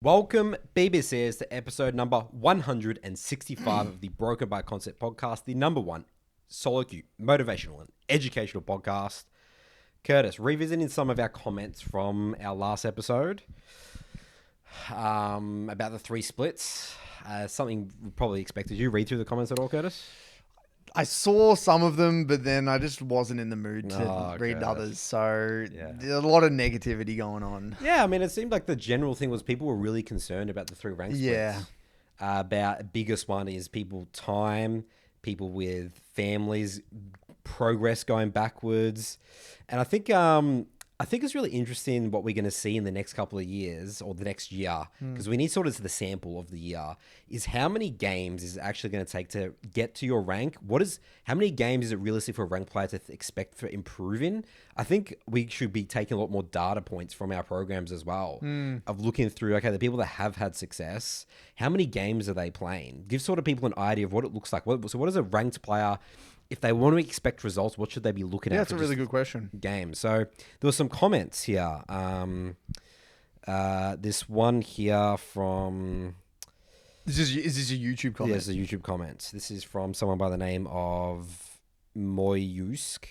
Welcome, BBCers, to episode number 165 of the Broken by Concept podcast, the number one solo queue, motivational and educational podcast. Curtis, revisiting some of our comments from our last episode about the three splits, something we probably expected. Did you read through the comments at all, Curtis? I saw some of them, but then I just wasn't in the mood to read others. So there's a lot of negativity going on. Yeah, I mean, it seemed like the general thing was people were really concerned about the three rank splits. Yeah. About biggest one is people time, people with families, progress going backwards. And I think it's really interesting what we're going to see in the next couple of years or the next year, because we need sort of the sample of the year, is how many games is it actually going to take to get to your rank? How many games is it realistic for a ranked player to expect for improving? I think we should be taking a lot more data points from our programs as well, of looking through, okay, the people that have had success, how many games are they playing? Give sort of people an idea of what it looks like. So what is a ranked player? If they want to expect results, what should they be looking at? Yeah, that's a really good question. Game. So there were some comments here. This one here from... Is this a YouTube comment? Yeah, it's a YouTube comment. This is from someone by the name of Moyusk.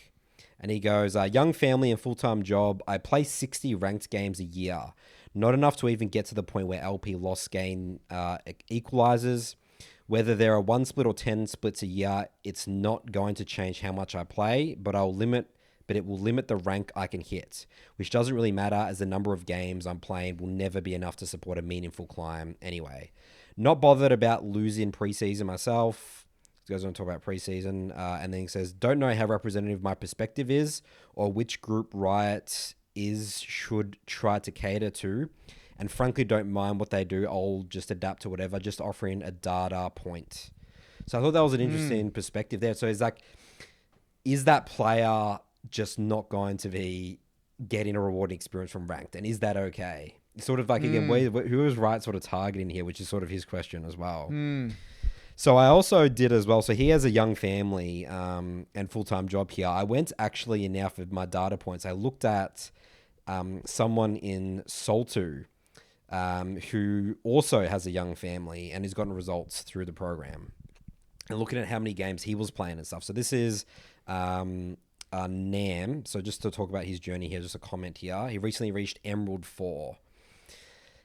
And he goes, young family and full-time job. I play 60 ranked games a year. Not enough to even get to the point where LP loss gain equalizes. Whether there are 1 split or 10 splits a year, it's not going to change how much I play, but it will limit the rank I can hit, which doesn't really matter as the number of games I'm playing will never be enough to support a meaningful climb anyway. Not bothered about losing preseason myself. He goes on to talk about preseason, and then he says, don't know how representative my perspective is or which group Riot should try to cater to. And frankly, don't mind what they do. I'll just adapt to whatever, just offering a data point. So I thought that was an interesting perspective there. So it's like, is that player just not going to be getting a rewarding experience from ranked? And is that okay? Sort of like, again, who is Riot sort of targeting here, which is sort of his question as well. So I also did as well. So he has a young family and full-time job here. I went actually, and now for my data points, I looked at someone in Soltu, who also has a young family and has gotten results through the program, and looking at how many games he was playing and stuff. So this is Nam. So just to talk about his journey here, just a comment here. He recently reached Emerald 4.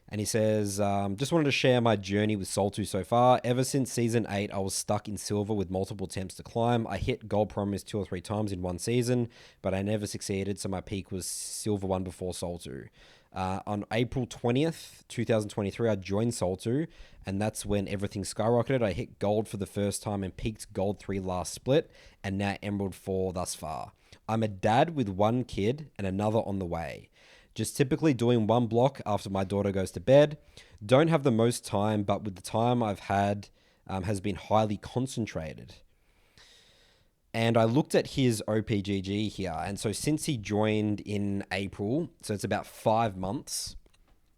And he says, just wanted to share my journey with Soltu so far. Ever since Season 8, I was stuck in Silver with multiple attempts to climb. I hit Gold Promise 2 or 3 times in one season, but I never succeeded, so my peak was Silver 1 before Soltu. On April 20th, 2023, I joined Soltu, and that's when everything skyrocketed. I hit Gold for the first time and peaked Gold 3 last split, and now Emerald 4 thus far. I'm a dad with 1 kid and another on the way. Just typically doing 1 block after my daughter goes to bed. Don't have the most time, but with the time I've had, has been highly concentrated. And I looked at his OPGG here. And so since he joined in April, so it's about 5 months,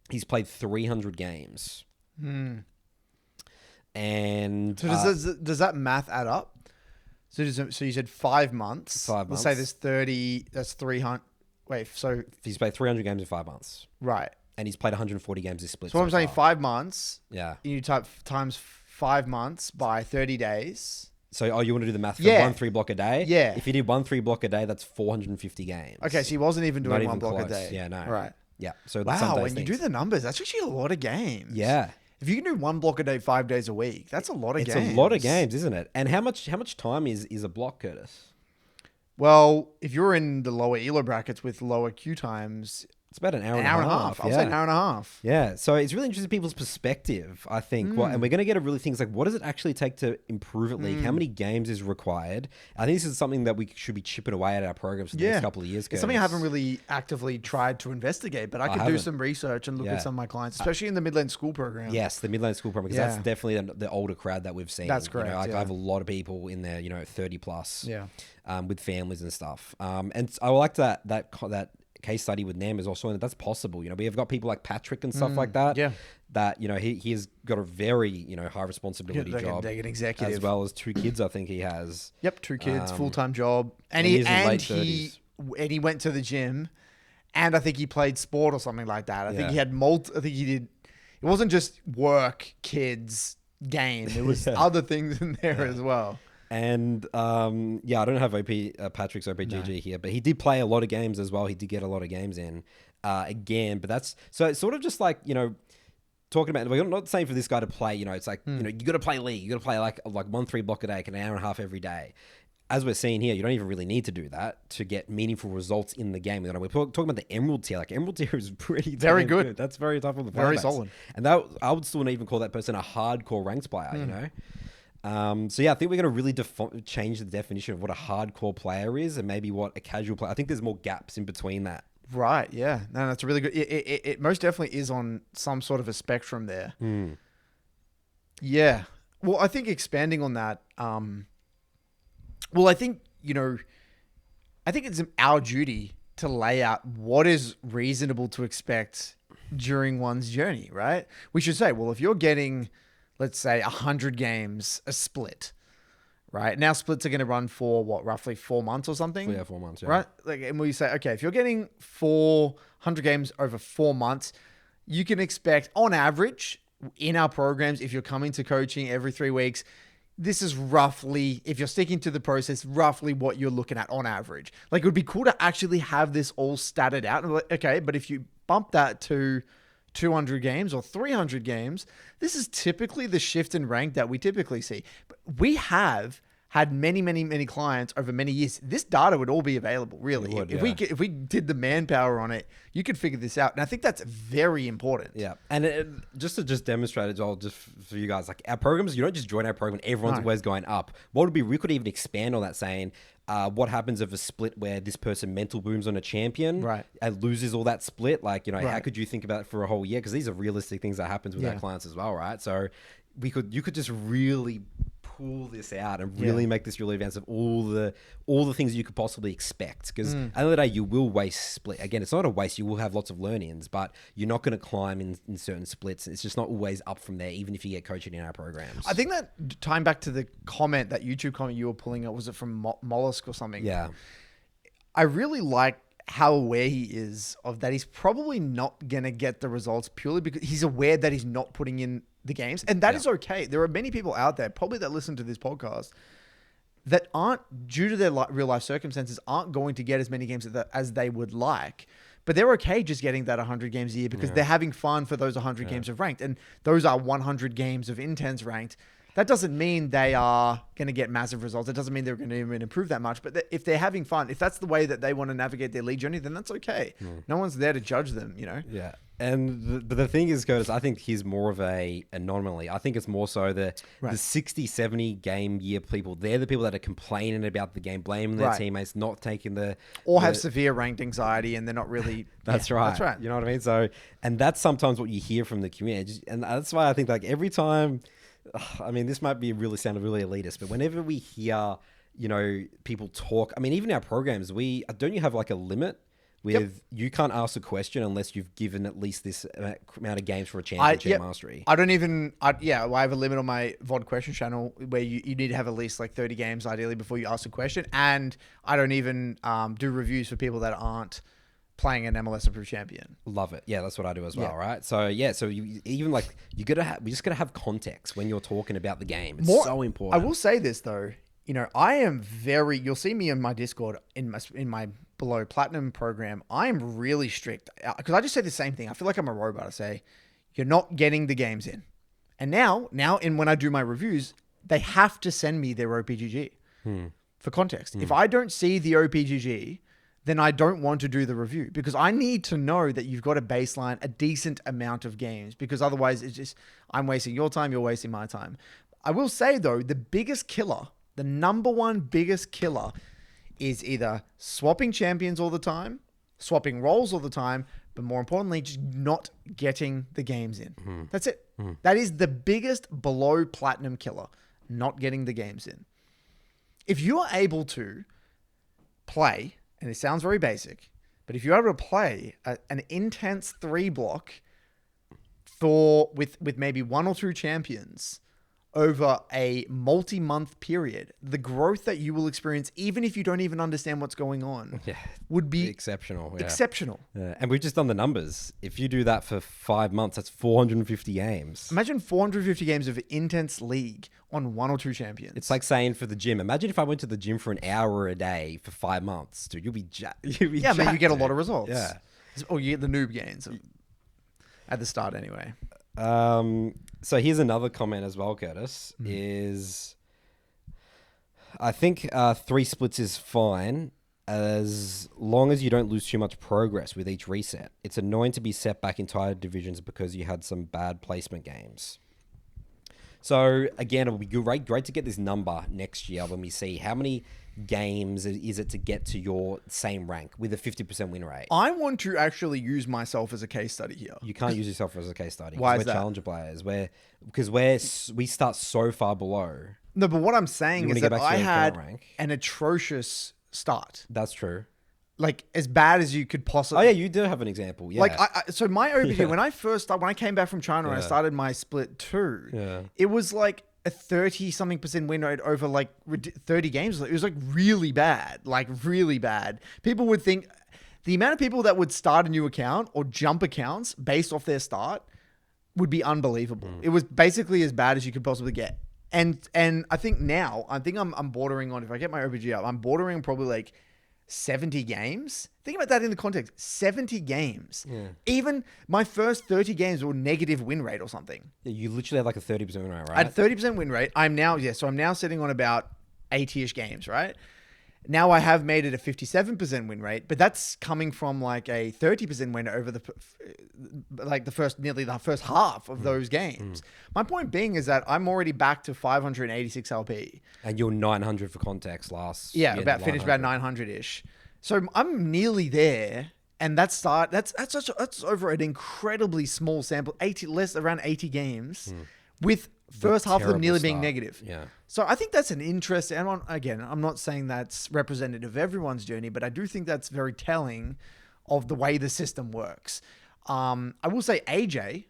he's played 300 games. And so does that math add up? So you said 5 months. 5 months. Let's say there's 30, that's 300. Wait, so... He's played 300 games in 5 months. Right. And he's played 140 games this split. So what I'm saying, 5 months. Yeah. You type times 5 months by 30 days. So, you want to do the math for 1 3 block a day? Yeah. If you did 1 3 block a day, that's 450 games. Okay, so he wasn't even doing Not 1 even block close. a day. Yeah, no. Right. Yeah. So wow, when you do the numbers, that's actually a lot of games. Yeah. If you can do 1 block a day 5 days a week, that's a lot of games. It's a lot of games, isn't it? And how much time is a block, Curtis? Well, if you're in the lower ELO brackets with lower queue times, it's about an hour and a half. I'll say an hour and a half. Yeah. So it's really interesting people's perspective, I think. And we're going to get a really things like, what does it actually take to improve at League? How many games is required? I think this is something that we should be chipping away at our programs for the next couple of years. It's something I haven't really actively tried to investigate, but I could do some research and look at some of my clients, especially in the Midland School program. Yes, the Midland School program, because that's definitely the older crowd that we've seen. That's correct. I have a lot of people in there, 30 plus, Yeah. With families and stuff. And I like that case study with Nam is also, and that's possible. We have got people like Patrick and stuff like that. Yeah. That, he has got a very, high responsibility job. Like an executive. As well as 2 kids, I think he has. Yep, 2 kids, full-time job. And he's in he late 30s. Went to the gym, and I think he played sport or something like that. I think he had I think he did it wasn't just work, kids, game. There was other things in there as well. And yeah, I don't have Patrick's OPGG here, but he did play a lot of games as well. He did get a lot of games in again, but that's so it's sort of just like, talking about, we're not saying for this guy to play, it's like, you got to play League, you got to play like 1-3 block a day, an hour and a half every day. As we're seeing here, you don't even really need to do that to get meaningful results in the game. We're talking about the Emerald tier. Like, Emerald tier is pretty very good. That's very tough on the very solid. And that, I would still not even call that person a hardcore ranked player, So yeah, I think we're going to really change the definition of what a hardcore player is and maybe what a casual player. I think there's more gaps in between that. Right. Yeah. No, that's really good. It most definitely is on some sort of a spectrum there. Yeah. Well, I think expanding on that, I think, I think it's our duty to lay out what is reasonable to expect during one's journey, right? We should say, well, if you're getting, let's say, 100 games a split, right? Now splits are going to run for roughly 4 months or something? Yeah, 4 months, yeah. Right? And we say, okay, if you're getting 400 games over 4 months, you can expect, on average, in our programs, if you're coming to coaching every 3 weeks, this is roughly, if you're sticking to the process, roughly what you're looking at on average. Like, it would be cool to actually have this all statted out. Okay, but if you bump that to 200 games or 300 games, this is typically the shift in rank that we typically see. But we have had many, many, many clients over many years. This data would all be available, really. If we did the manpower on it, you could figure this out. And I think that's very important. Yeah. And just to demonstrate as well, just for you guys, like our programs, you don't just join our program and everyone's always going up. What would be, we could even expand on that saying, what happens if a split where this person mental booms on a champion and loses all that split? Like, how could you think about it for a whole year? Because these are realistic things that happens with our clients as well, right? So you could just really pull this out and really make this really advanced of all the things you could possibly expect. Because at the end of the day, you will waste split. Again, it's not a waste. You will have lots of learnings, but you're not going to climb in certain splits. It's just not always up from there, even if you get coaching in our programs. I think that tying back to the comment, that YouTube comment you were pulling up, was it from Mollusk or something? Yeah. I really like how aware he is of that. He's probably not going to get the results purely because he's aware that he's not putting in the games. And that is okay. There are many people out there probably that listen to this podcast that aren't, due to their real life circumstances, aren't going to get as many games as they would like. But they're okay just getting that 100 games a year because they're having fun for those 100 games of ranked. And those are 100 games of intense ranked. That doesn't mean they are going to get massive results. It doesn't mean they're going to even improve that much. But if they're having fun, if that's the way that they want to navigate their league journey, then that's okay. No one's there to judge them, Yeah. And but the thing is, Curtis, I think he's more of a anomaly. I think it's more so the 60, 70 game year people. They're the people that are complaining about the game, blaming their teammates, not taking have severe ranked anxiety, and they're not really. That's right. That's right. You know what I mean? So, and that's sometimes what you hear from the community, and that's why I think like every time. I mean, this might sound really elitist, but whenever we hear, people talk, I mean, even our programs, don't you have like a limit with you can't ask a question unless you've given at least this amount of games for a championship mastery. I have a limit on my VOD question channel where you need to have at least like 30 games ideally before you ask a question. And I don't even do reviews for people that aren't playing an MLS approved champion. Love it. Yeah, that's what I do as well, right? So you even like we just gotta have context when you're talking about the game. It's so important. I will say this though, I am you'll see me in my Discord in my below platinum program. I am really strict because I just say the same thing. I feel like I'm a robot. I say, you're not getting the games in. And now when I do my reviews, they have to send me their OPGG for context. If I don't see the OPGG, then I don't want to do the review because I need to know that you've got a baseline, a decent amount of games, because otherwise it's just, I'm wasting your time, you're wasting my time. I will say though, the biggest killer, the number one biggest killer is either swapping champions all the time, swapping roles all the time, but more importantly, just not getting the games in. That's it. That is the biggest below platinum killer, not getting the games in. If you are able to play, and it sounds very basic, but if you're able to play an intense 3 block with maybe 1 or 2 champions over a multi-month period, the growth that you will experience, even if you don't even understand what's going on, would be exceptional. Yeah. Exceptional. And we've just done the numbers. If you do that for 5 months, that's 450 games. Imagine 450 games of intense league on 1 or 2 champions. It's like saying for the gym. Imagine if I went to the gym for an hour a day for 5 months, dude. You'll be yeah, man, you get a lot of results. Yeah. Or you get the noob gains at the start anyway. So here's another comment as well, Curtis, is I think 3 splits is fine as long as you don't lose too much progress with each reset. It's annoying to be set back entire divisions because you had some bad placement games. So again, it will be great to get this number next year when we see how many games is it to get to your same rank with a 50% win rate. I want to actually use myself as a case study here. You can't use yourself as a case study. Why is we're that? challenger players. Because we start so far below. No, but what I'm saying is that I had an atrocious start. That's true. Like as bad as you could possibly. Oh yeah, you do have an example. Yeah. Like so my OBG when I came back from China and I started my split 2, it was like a 30-something% win rate over like 30 games. It was like really bad. People would think the amount of people that would start a new account or jump accounts based off their start would be unbelievable. It was basically as bad as you could possibly get. And I think now, I'm bordering on, if I get my OBG up, I'm bordering probably like 70 games. Think about that in the context. 70 games. Yeah. Even my first 30 games were negative win rate or something. Yeah, you literally had like a 30% win rate, right? I had 30% win rate. I'm now sitting on about 80-ish games, right? Now I have made it a 57% win rate, but that's coming from like a 30% win over nearly the first half of those games. My point being is that I'm already back to 586 LP. And you're 900 for context last. Yeah, finished about 900-ish. So I'm nearly there, and that's over an incredibly small sample, around 80 games, with first half of them nearly being negative. Yeah. So I think that's an interesting, and I'm not saying that's representative of everyone's journey, but I do think that's very telling of the way the system works. I will say AJ,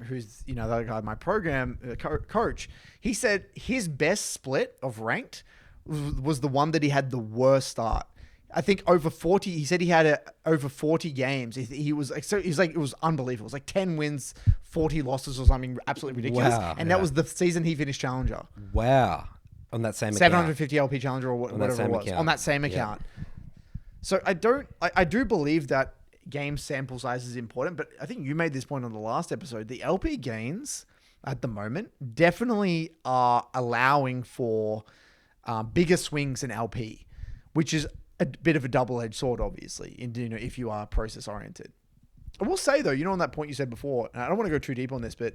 who's, the other guy, my program coach, he said his best split of ranked was the one that he had the worst start. I think over 40, he said he had over 40 games. He was like, it was unbelievable. It was like 10 wins, 40 losses or something absolutely ridiculous. Wow, and that was the season he finished challenger. Wow. On that same account. 750 LP challenger or whatever it was. Account. On that same account. So I do believe that game sample size is important, but I think you made this point on the last episode. The LP gains at the moment definitely are allowing for bigger swings in LP, which is a bit of a double-edged sword, obviously, if you are process-oriented. I will say, though, on that point you said before, and I don't want to go too deep on this, but,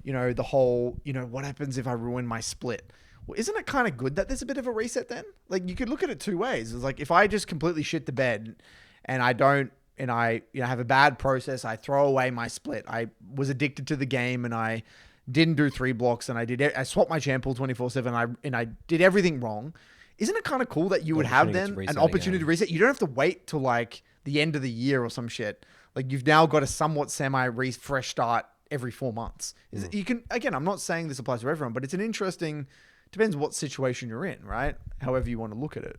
the whole, what happens if I ruin my split? Well, isn't it kind of good that there's a bit of a reset then? Like, you could look at it 2 ways. It's like, if I just completely shit the bed and I have a bad process, I throw away my split. I was addicted to the game and I didn't do 3 blocks and I swapped my champ pool 24/7 and I did everything wrong. Isn't it kind of cool that you would have then an opportunity to reset? You don't have to wait till like the end of the year or some shit. Like you've now got a somewhat fresh start every 4 months. You can, again, I'm not saying this applies to everyone, but it's an interesting, depends what situation you're in, right? However you want to look at it.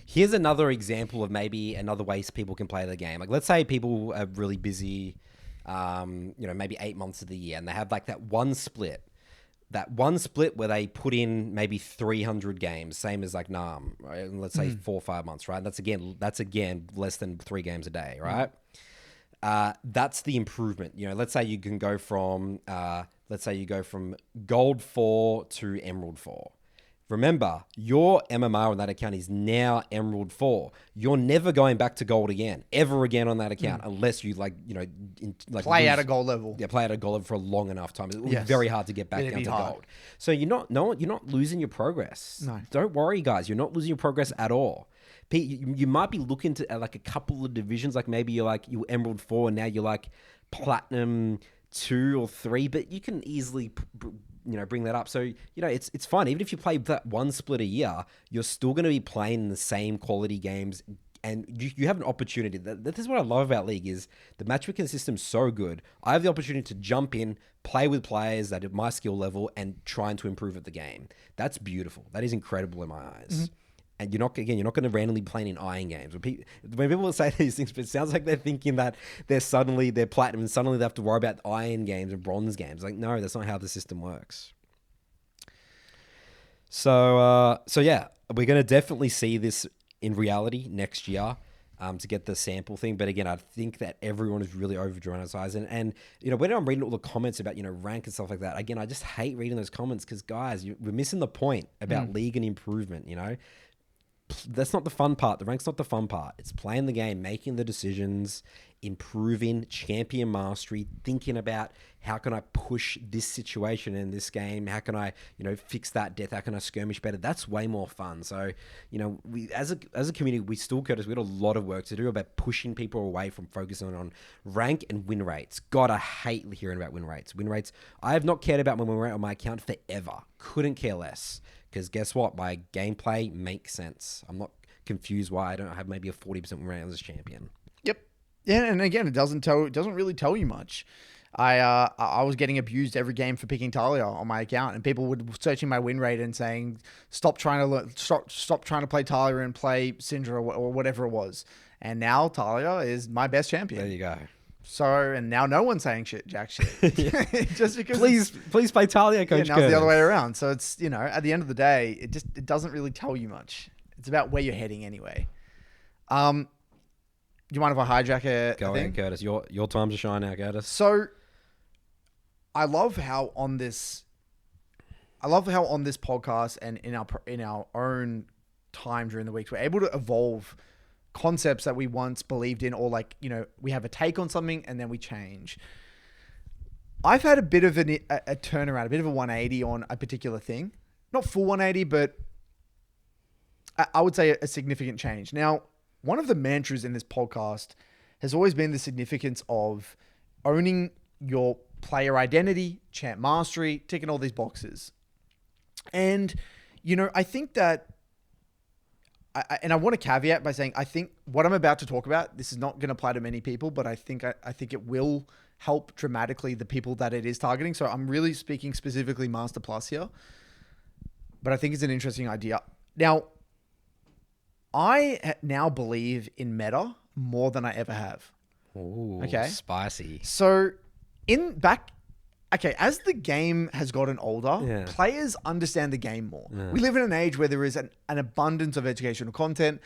Here's another example of maybe another ways people can play the game. Like let's say people are really busy, maybe 8 months of the year and they have like that one split where they put in maybe 300 games, same as like NAM, right? And let's say 4 or 5 months, right? That's again less than 3 games a day, right? That's the improvement. Let's say you can go from gold 4 to emerald 4. Remember, your MMR on that account is now Emerald 4. You're never going back to gold ever again on that account, unless you play at a gold level. Yeah, play at a gold level for a long enough time. It will be very hard to get back down to gold. So you're not losing your progress. No. Don't worry, guys. You're not losing your progress at all. You might be looking to like a couple of divisions, like maybe you're Emerald 4 and now you're like Platinum 2 or 3, but you can easily bring that up. So, it's fine. Even if you play that one split a year, you're still going to be playing the same quality games and you have an opportunity. This is what I love about League is the matchmaking system's so good. I have the opportunity to jump in, play with players that are my skill level, and trying to improve at the game. That's beautiful. That is incredible in my eyes. And you're not going to randomly play in iron games. When people say these things, it sounds like they're thinking that they're platinum and suddenly they have to worry about iron games and bronze games. Like, no, that's not how the system works. So yeah, we're going to definitely see this in reality next year to get the sample thing. But again, I think that everyone is really over-dramatized. And when I'm reading all the comments about, rank and stuff like that, again, I just hate reading those comments because, guys, we're missing the point about League and improvement, That's not the fun part. The rank's not the fun part. It's playing the game, making the decisions, improving, champion mastery, thinking about how can I push this situation in this game? How can I, fix that death? How can I skirmish better? That's way more fun. So, we as a community, we still, Curtis, we had a lot of work to do about pushing people away from focusing on rank and win rates. God, I hate hearing about win rates. Win rates, I have not cared about my win rate on my account forever. Couldn't care less. Because guess what? My gameplay makes sense. I'm not confused why I don't have maybe a 40% win rate as a champion. Yep. Yeah, and again, it doesn't really tell you much. I was getting abused every game for picking Talia on my account, and people would searching my win rate and saying, "Stop trying to play Talia and play Syndra or whatever it was." And now Talia is my best champion. There you go. So, and now no one's saying jack shit. Just because please play Talia, Coach. Yeah, now it's the other way around. So it's, at the end of the day, it doesn't really tell you much. It's about where you're heading anyway. Do you mind if I hijack a Go thing? ahead, Curtis. Your time to shine now, Curtis. So I love how on this podcast and in our own time during the weeks, we're able to evolve concepts that we once believed in, or we have a take on something and then we change. I've had a bit of a turnaround, a bit of a 180 on a particular thing. Not full 180, but I would say a significant change. Now, one of the mantras in this podcast has always been the significance of owning your player identity, champ mastery, ticking all these boxes. And, I think that I want to caveat by saying, I think what I'm about to talk about, this is not going to apply to many people, but I think it will help dramatically the people that it is targeting. So I'm really speaking specifically Master Plus here, but I think it's an interesting idea. Now, I now believe in meta more than I ever have. Ooh, okay, spicy. So as the game has gotten older, players understand the game more. Yeah. We live in an age where there is an abundance of educational content.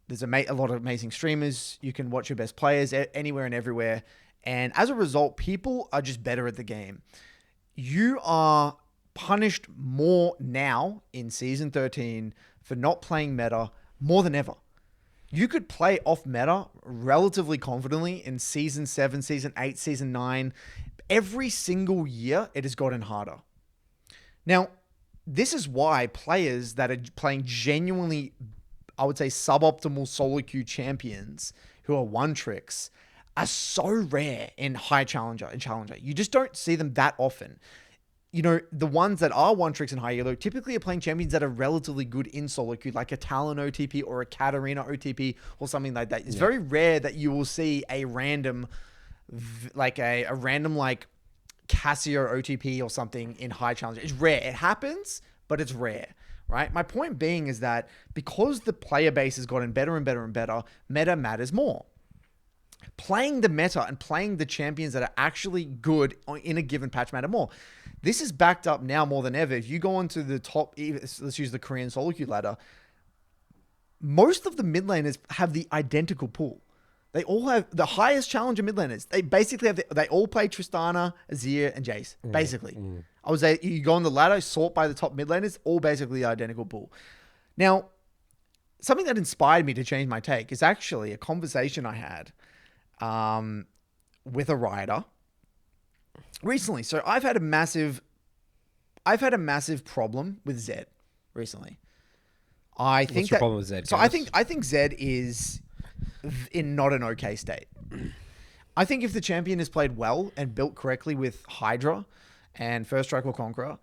There's a lot of amazing streamers. You can watch your best players anywhere and everywhere. And as a result, people are just better at the game. You are punished more now in Season 13 for not playing meta more than ever. You could play off meta relatively confidently in Season 7, Season 8, Season 9. Every single year, it has gotten harder. Now, this is why players that are playing genuinely, I would say, suboptimal solo queue champions who are one tricks are so rare in high challenger and challenger. You just don't see them that often. The ones that are one tricks and high elo typically are playing champions that are relatively good in solo queue, like a Talon OTP or a Katarina OTP or something like that. It's very rare that you will see a random, like a random Sexier OTP or something in high challenge. It's rare. It happens, but it's rare, right? My point being is that because the player base has gotten better and better and better, meta matters more. Playing the meta and playing the champions that are actually good in a given patch matter more. This is backed up now more than ever. If you go onto the top, let's use the Korean solo queue ladder, most of the mid laners have the identical pool. They all have the highest challenger mid laners. They basically they all play Tristana, Azir, and Jace. Basically. I would say you go on the ladder, sort by the top mid laners, all basically the identical pool. Now, something that inspired me to change my take is actually a conversation I had with a writer recently. So I've had a massive problem with Zed recently. What's your problem with Zed? So I think Zed is in not an okay state. I think if the champion is played well and built correctly with Hydra and First Strike or Conqueror,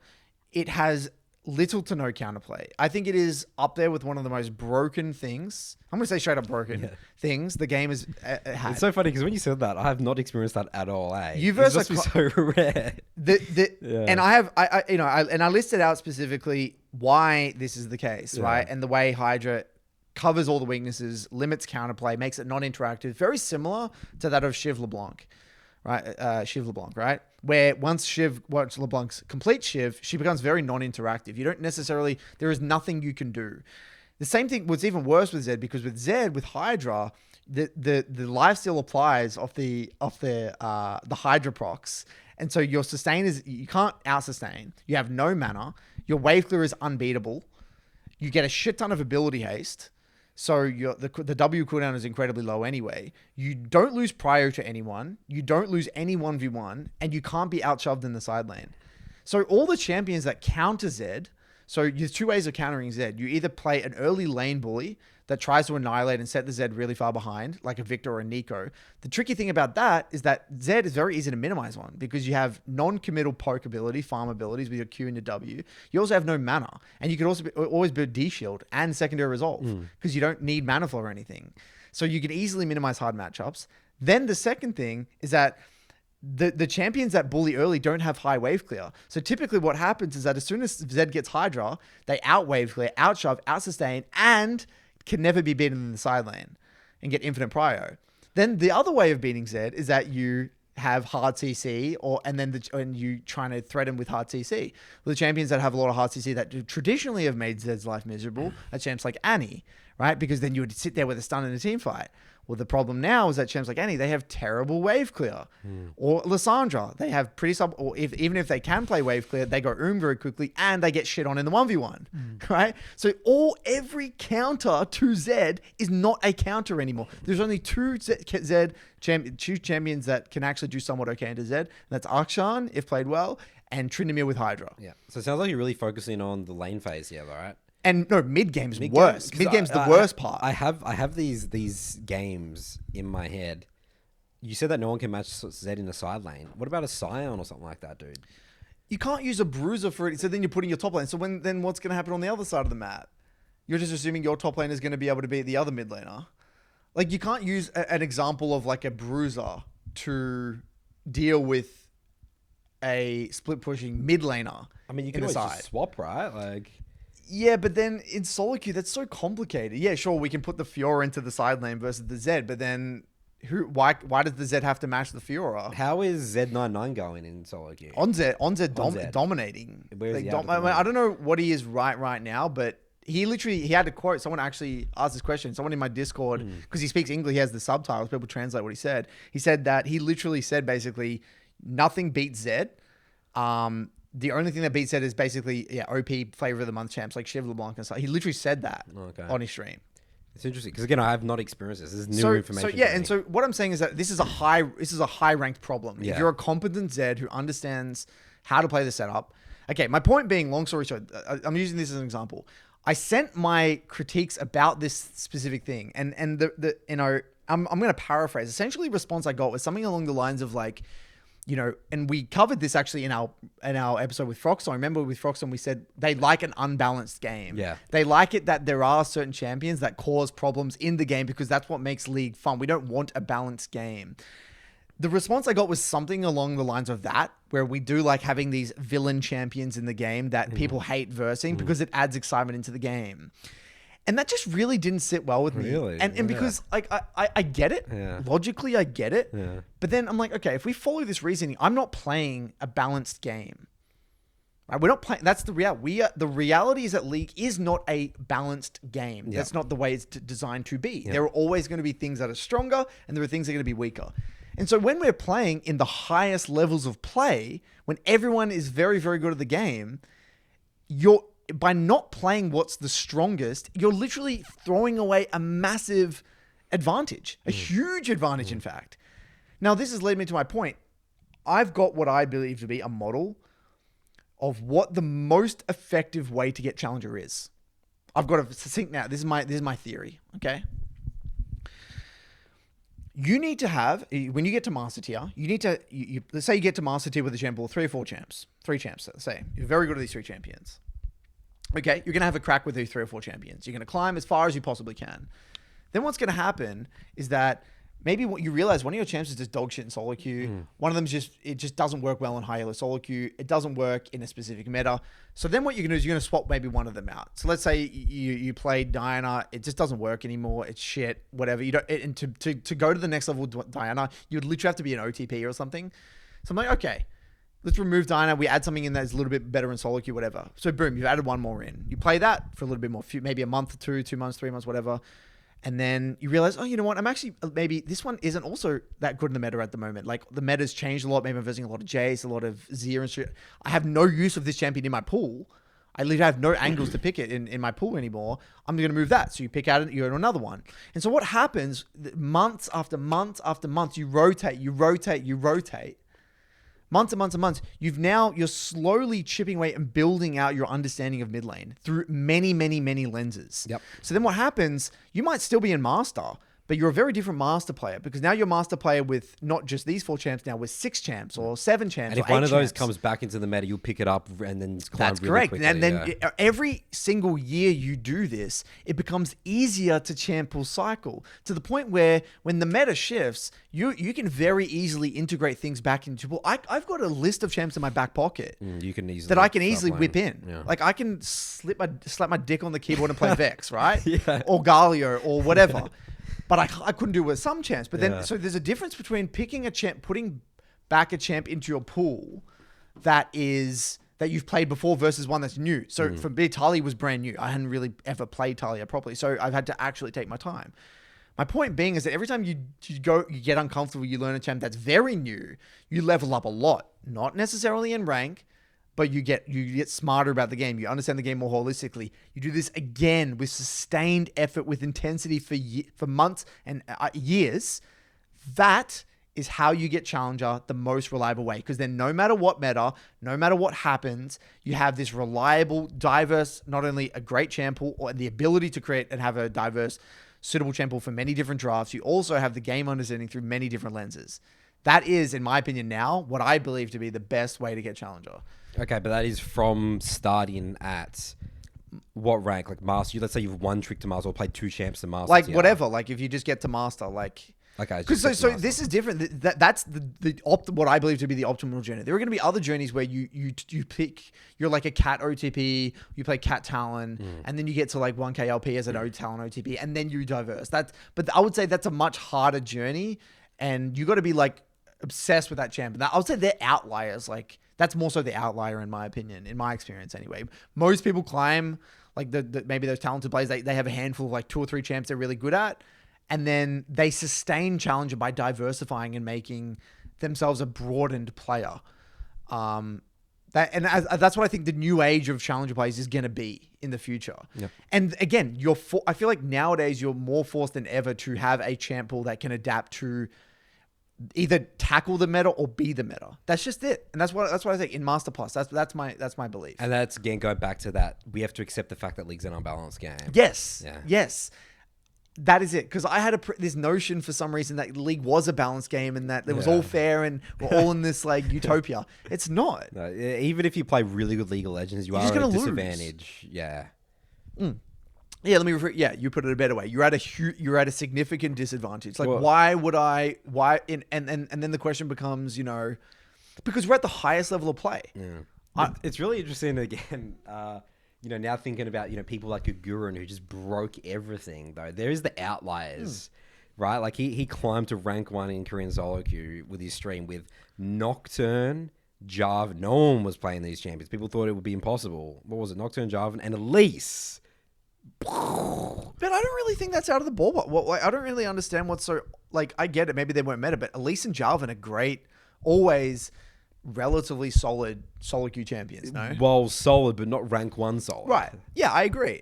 it has little to no counterplay. I think it is up there with one of the most broken things. I'm going to say straight up broken things the game has had. It's so funny because when you said that, I have not experienced that at all. You It verse must be so rare. And I listed out specifically why this is the case, right? And the way Hydra covers all the weaknesses, limits counterplay, makes it non-interactive, very similar to that of Shiv LeBlanc, right? Shiv LeBlanc, right? Where once LeBlanc's complete Shiv, she becomes very non-interactive. You don't necessarily, there is nothing you can do. The same thing was even worse with Zed, because with Hydra, the lifesteal applies off the Hydra procs. And so your sustain is, you can't out sustain. You have no mana. Your wave clear is unbeatable. You get a shit ton of ability haste. So the W cooldown is incredibly low anyway. You don't lose prio to anyone. You don't lose any 1v1. And you can't be outshoved in the side lane. So all the champions that counter Zed, so there's two ways of countering Zed. You either play an early lane bully that tries to annihilate and set the Zed really far behind, like a Victor or a Nico. The tricky thing about that is that Zed is very easy to minimize on because you have non-committal poke ability, farm abilities with your Q and your W. You also have no mana. And you could also always build D-Shield and secondary resolve because you don't need mana flow or anything. So you can easily minimize hard matchups. Then the second thing is that the champions that bully early don't have high wave clear. So typically what happens is that as soon as Zed gets Hydra, they out wave clear, out shove, out sustain, and can never be beaten in the side lane and get infinite prio. Then the other way of beating Zed is that you have hard CC and you trying to threaten with hard CC. Well, the champions that have a lot of hard CC that traditionally have made Zed's life miserable are champs like Annie, right? Because then you would sit there with a stun in a team fight. Well, the problem now is that champs like Annie, they have terrible wave clear. Or Lissandra, they have pretty even if they can play wave clear, they go very quickly and they get shit on in the 1v1, right? So every counter to Zed is not a counter anymore. There's only two champions that can actually do somewhat okay into Zed. That's Akshan, if played well, and Tryndamere with Hydra. Yeah. So it sounds like you're really focusing on the lane phase here, though, right? And no, mid game's worse. Mid game's the worst part. I have these games in my head. You said that no one can match Zed in the side lane. What about a Scion or something like that, dude? You can't use a bruiser for it. So then you're putting your top lane. So then what's going to happen on the other side of the map? You're just assuming your top lane is going to be able to beat the other mid laner. Like you can't use an example of like a bruiser to deal with a split pushing mid laner. I mean, you can always just swap, right? Like. Yeah, but then in solo queue, that's so complicated. Yeah, sure, we can put the Fiora into the side lane versus the Zed, but then why does the Zed have to match the Fiora? How is Z99 going in solo queue? On Zed dominating. Where is he I don't know what he is right now, but he had to quote, someone actually asked this question, someone in my Discord, because he speaks English, he has the subtitles, people translate what he said. He said that he literally said basically, nothing beats Zed. The only thing that beats Zed is basically, OP flavor of the month champs like Shiv LeBlanc and stuff. He literally said that on his stream. It's interesting because again, I have not experienced this. This is new information. So what I'm saying is that this is a high ranked problem. Yeah. If you're a competent Zed who understands how to play the setup. Okay, my point being, long story short, I'm using this as an example. I sent my critiques about this specific thing, and I'm going to paraphrase. Essentially, response I got was something along the lines of like, and we covered this actually in our episode with Froxon. Remember with Froxon, we said they like an unbalanced game. Yeah. They like it that there are certain champions that cause problems in the game because that's what makes League fun. We don't want a balanced game. The response I got was something along the lines of that, where we do like having these villain champions in the game that people hate versing because it adds excitement into the game. And that just really didn't sit well with me. Really? And because like I get it. Yeah. Logically, I get it. Yeah. But then I'm like, okay, if we follow this reasoning, I'm not playing a balanced game. Right? We're not playing. That's the reality. The reality is that League is not a balanced game. Yeah. That's not the way it's designed to be. Yeah. There are always going to be things that are stronger and there are things that are going to be weaker. And so when we're playing in the highest levels of play, when everyone is very, very good at the game, by not playing what's the strongest, you're literally throwing away a massive advantage, a huge advantage, in fact. Now, this has led me to my point. I've got what I believe to be a model of what the most effective way to get Challenger is. I've got to succinct now. This is my theory, okay? You need to have, when you get to Master Tier, you need to, let's say you get to Master Tier with a champ or 3 or 4 champs, 3 champs, let's say. You're very good at these 3 champions. Okay, you're going to have a crack with these 3 or 4 champions. You're going to climb as far as you possibly can. Then what's going to happen is that maybe what you realize one of your champs is just dog shit in solo queue. One of them just doesn't work well in high elo solo queue. It doesn't work in a specific meta. So then what you're going to do is you're going to swap maybe one of them out. So let's say you play Diana. It just doesn't work anymore. It's shit, whatever. You don't, and to go to the next level with Diana, you would literally have to be an OTP or something. So I'm like, okay, let's remove Diana. We add something in that's a little bit better in solo queue, whatever. So boom, you've added one more in. You play that for a little bit more, maybe a month or 2 months, 3 months, whatever. And then you realize, oh, you know what? I'm actually, maybe this one isn't also that good in the meta at the moment. Like the meta's changed a lot. Maybe I'm visiting a lot of Jace, a lot of Sexier and shit. I have no use of this champion in my pool. I literally have no angles to pick it in my pool anymore. I'm going to move that. So you pick out, you go to another one. And so what happens months after months after months, you rotate. Months and months and months, you're slowly chipping away and building out your understanding of mid lane through many, many, many lenses. Yep. So then what happens, you might still be in master, but you're a very different master player because now you're master player with not just these 4 champs, now with 6 champs or 7 champs. And if one of those comes back into the meta, you'll pick it up and then climb that's really correct. quickly. And then every single year you do this, it becomes easier to champ pool cycle to the point where when the meta shifts, you can very easily integrate things back into pool. I've got a list of champs in my back pocket you can easily that I can easily whip in. Yeah. Like I can slap my dick on the keyboard and play Vex, right? Yeah. Or Galio or whatever. But I couldn't do it with some champs. But then, Yeah. so there's a difference between picking a champ, putting back a champ into your pool that you've played before versus one that's new. So for me, Talia was brand new. I hadn't really ever played Talia properly. So I've had to actually take my time. My point being is that every time you get uncomfortable, you learn a champ that's very new, you level up a lot. Not necessarily in rank, but you get smarter about the game. You understand the game more holistically. You do this again with sustained effort, with intensity for months and years. That is how you get Challenger the most reliable way. Because then no matter what meta, no matter what happens, you have this reliable, diverse, not only a great champ pool or the ability to create and have a diverse, suitable champ pool for many different drafts. You also have the game understanding through many different lenses. That is, in my opinion now, what I believe to be the best way to get Challenger. Okay, but that is from starting at what rank? Like master. Let's say you've one trick to master or played 2 champs to master. Like tier. whatever. Like if you just get to master, like Okay. because so this is different. That's what I believe to be the optimal journey. There are going to be other journeys where you pick. You're like a cat OTP. You play cat Talon, and then you get to like 1K LP as an Talon OTP, and then you diverse. But I would say that's a much harder journey, and you got to be like obsessed with that champ. I would say they're outliers. Like that's more so the outlier in my opinion, in my experience anyway. Most people climb like maybe those talented players. They have a handful of like 2 or 3 champs they're really good at. And then they sustain Challenger by diversifying and making themselves a broadened player. That's what I think the new age of Challenger players is going to be in the future. Yep. And again, I feel like nowadays you're more forced than ever to have a champ pool that can adapt to either tackle the meta or be the meta. That's just it. And that's what I think in Master Plus. That's my belief. And that's again going back to that. We have to accept the fact that League's an unbalanced game. Yes. Yeah. Yes. That is it. Because I had this notion for some reason that League was a balanced game and that it was all fair and we're all in this like utopia. It's not. No, even if you play really good League of Legends, you're just at a gonna lose. disadvantage. Yeah. Yeah, let me you put it a better way. You're at a significant disadvantage. Like Well- why and then the question becomes, because we're at the highest level of play. Yeah. It's really interesting again. Now thinking about, people like Gurun who just broke everything though. There is the outliers, right? Like he climbed to rank 1 in Korean solo queue with his stream with Nocturne, Jarvan. No one was playing these champions. People thought it would be impossible. What was it? Nocturne, Jarvan, and Elise. But I don't really think that's out of the ballpark. I don't really understand what's so like. I get it. Maybe they weren't meta, but Elise and Jarvan are great. Always relatively solid solo queue champions. No, Well, solid, but not rank 1 solid. right? Yeah, I agree.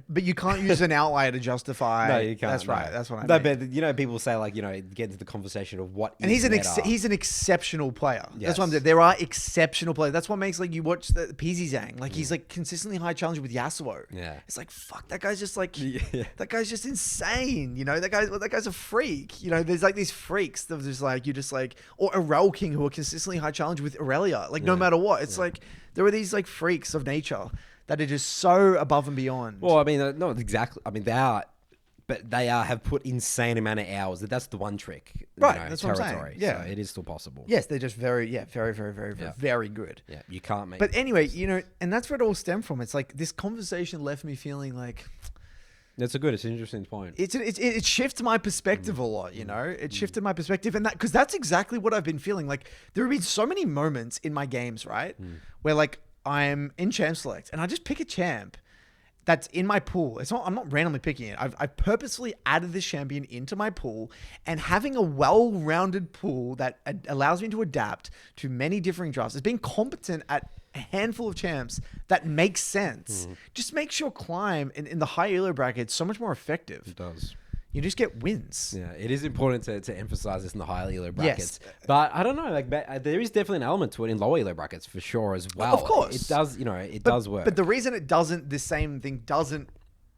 But you can't use an outlier to justify. No, you can't. That's no. right. That's what I No, mean. but people say like, get into the conversation of what. And is he's an exceptional player. Yes. That's what I'm saying. There are exceptional players. That's what makes like you watch the PZ Zhang. Like he's like consistently high challenger with Yasuo. Yeah. It's like fuck, that guy's just like Yeah. that guy's just insane. That guy's a freak. There's like these freaks that just like or Aurel King who are consistently high challenger with Aurelia. Like no matter what, it's like there are these like freaks of nature that are just so above and beyond. Well, I mean, not exactly. I mean, they are, but they have put insane amount of hours. That's the one trick, Right, that's what I'm saying. Yeah. So it is still possible. Yes, they're just very good. Yeah, you can't make. But anyway, and that's where it all stemmed from. It's like this conversation left me feeling like It's an interesting point. it shifts my perspective a lot, It shifted my perspective, and because that's exactly what I've been feeling. Like there have been so many moments in my games, right, where like I'm in champ select and I just pick a champ that's in my pool. I'm not randomly picking it. I've purposely added this champion into my pool, and having a well-rounded pool that allows me to adapt to many differing drafts, as being competent at a handful of champs that makes sense, just makes your climb in the high elo bracket so much more effective. It does. You just get wins. Yeah, it is important to emphasize this in the high elo brackets. Yes. But I don't know, like there is definitely an element to it in lower elo brackets for sure as well. Of course. It does, it does work. But the reason this same thing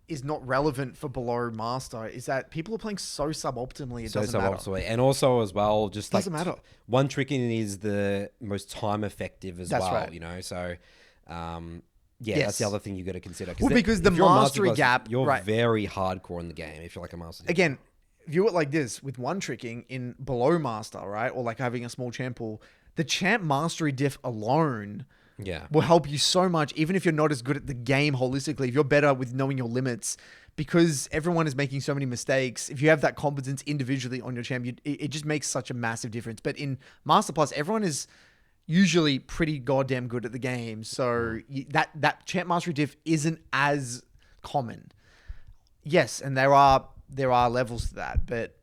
is not relevant for below master is that people are playing so suboptimally. It doesn't matter. And also as well, just doesn't matter. One tricking is the most time effective as well, right. So, Yes. that's the other thing you got to consider. Well, because the if you're a mastery class, gap, you're right. very hardcore in the game if you're like a master. Again, view it like this: with one tricking in below master, right, or like having a small champ pool, the champ mastery diff alone will help you so much, even if you're not as good at the game holistically. If you're better with knowing your limits, because everyone is making so many mistakes, if you have that competence individually on your champ, it just makes such a massive difference. But in Master Plus, everyone is usually pretty goddamn good at the game, so that champ mastery diff isn't as common. Yes, and there are levels to that, but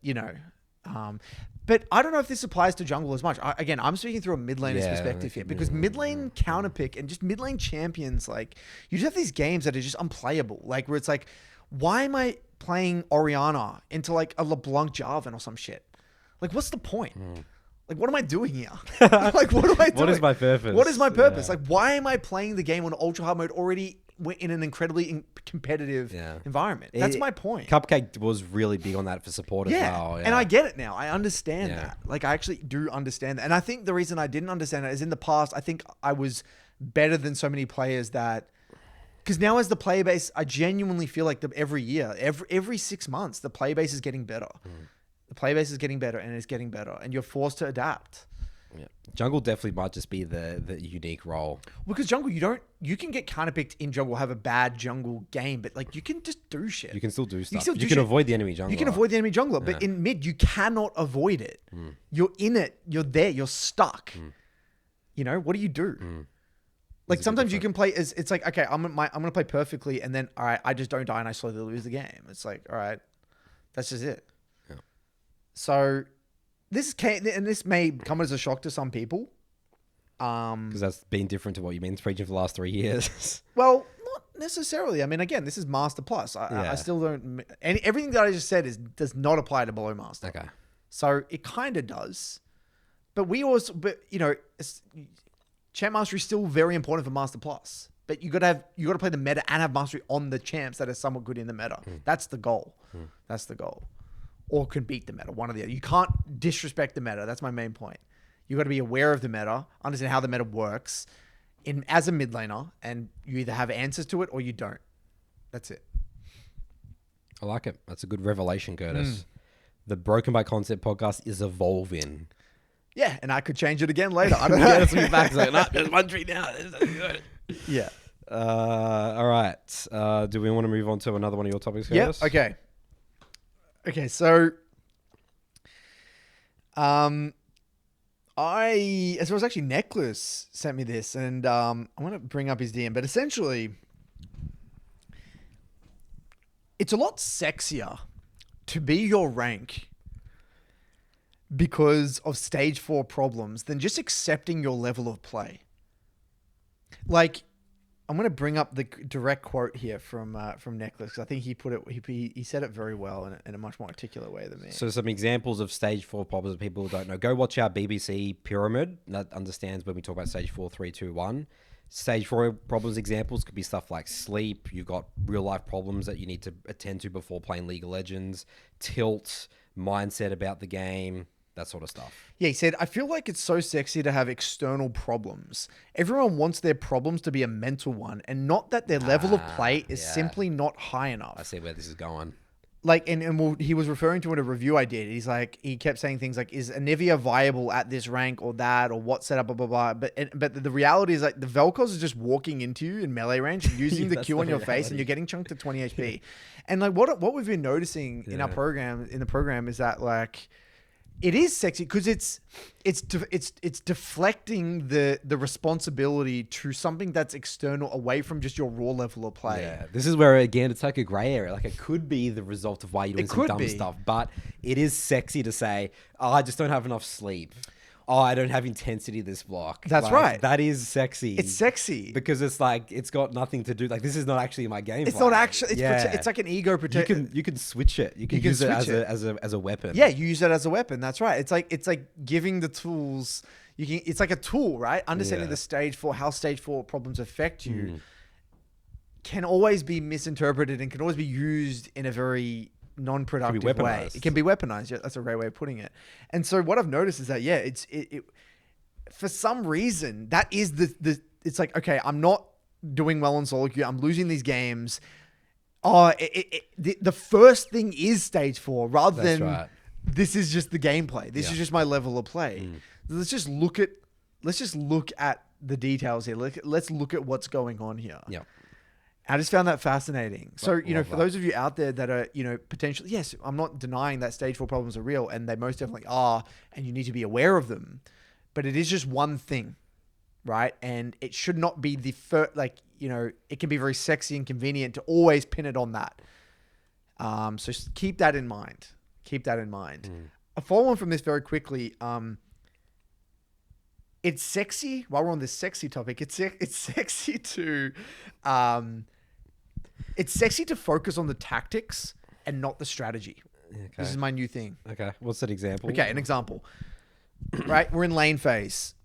but I don't know if this applies to jungle as much. Again, I'm speaking through a mid laner's perspective here, because mid lane counterpick and just mid lane champions, like you just have these games that are just unplayable, like where it's like, why am I playing Orianna into like a LeBlanc Jarvan or some shit? Like, what's the point? Like, what am I doing here? Like, what am I doing? What is my purpose? What is my purpose? Like, why am I playing the game on ultra hard mode already in an incredibly competitive environment? That's my point. Cupcake was really big on that for support as well. And I get it now. I understand that. Like, I actually do understand that. And I think the reason I didn't understand that is in the past, I think I was better than so many players that... Because now as the player base, I genuinely feel like every year, every 6 months, the player base is getting better. The player base is getting better, and it's getting better, and you're forced to adapt. Yeah. Jungle definitely might just be the unique role. Because jungle, you can get counterpicked in jungle, have a bad jungle game, but like you can just do shit. You can still do stuff. You can avoid the enemy jungler. You can avoid the enemy jungler, but in mid, you cannot avoid it. You're in it. You're there. You're stuck. What do you do? Like sometimes you can play as it's like, okay, I'm gonna play perfectly, and then all right, I just don't die and I slowly lose the game. It's like, all right, that's just it. Yeah. So this may come as a shock to some people, because that's been different to what you've been preaching for the last 3 years. Well, not necessarily. I mean, again, this is Master Plus. I still don't. Everything that I just said does not apply to below Master. Okay. So it kind of does, but champ mastery is still very important for Master Plus. But you got to play the meta and have mastery on the champs that are somewhat good in the meta. That's the goal. That's the goal. Or can beat the meta, one or the other. You can't disrespect the meta. That's my main point. You got to be aware of the meta, understand how the meta works as a mid laner, and you either have answers to it or you don't. That's it. I like it. That's a good revelation, Curtis. The Broken by Concept podcast is evolving. Yeah, and I could change it again later. I don't know. That's what back. Like, nah, there's one tree now. Good. Yeah. All right. Do we want to move on to another one of your topics, Curtis? Yeah. Okay. Okay. So, it was actually Necklace sent me this, and I want to bring up his DM, but essentially, it's a lot sexier to be your rank because of stage 4 problems than just accepting your level of play. Like, I'm going to bring up the direct quote here from Necklace, because I think he said it very well in a much more articulate way than me. So some examples of stage 4 problems that people don't know. Go watch our BBC pyramid. That understands when we talk about stage 4, 3, 2, 1. Stage 4 problems examples could be stuff like sleep. You've got real life problems that you need to attend to before playing League of Legends. Tilt, mindset about the game. that sort of stuff. Yeah, he said, I feel like it's so sexy to have external problems. Everyone wants their problems to be a mental one and not that their level of play is simply not high enough. I see where this is going. Like, he was referring to in a review I did. He's like, he kept saying things like, is Anivia viable at this rank or that or what setup, blah, blah, blah. But the reality is like the Vel'Koz is just walking into you in melee range, using the Q on your face and you're getting chunked to 20 HP. And like what we've been noticing in the program is that like, it is sexy because it's deflecting the responsibility to something that's external away from just your raw level of play. Yeah, this is where again it's like a grey area. Like it could be the result of why you're doing some dumb stuff, but it is sexy to say, "Oh, I just don't have enough sleep. Oh, I don't have intensity this block." That's right. That is sexy. It's sexy because it's like it's got nothing to do. Like this is not actually my game. It's not actually. It's like an ego protection. You can switch it. You can use it as a weapon. Yeah, you use it as a weapon. That's right. It's like giving the tools. It's like a tool, right? Understanding how stage 4 problems affect you can always be misinterpreted and can always be used in a very non-productive way. It can be weaponized. Yeah, that's a great way of putting it. And so what I've noticed is that it for some reason that is it's like, okay, I'm not doing well on solo queue. I'm losing these games. The first thing is stage 4 rather than this is just the gameplay. This is just my level of play. Let's just look at the details here. Let's look at what's going on here. Yeah. I just found that fascinating. So, for those of you out there that are, potentially, yes, I'm not denying that stage 4 problems are real and they most definitely are, and you need to be aware of them, but it is just one thing, right? And it should not be the first, it can be very sexy and convenient to always pin it on that. So keep that in mind. A follow on from this very quickly. It's sexy. While we're on this sexy topic, it's sexy to, it's sexy to focus on the tactics and not the strategy. Okay. This is my new thing. Okay. What's that example? Okay, an example. Right, we're in lane phase,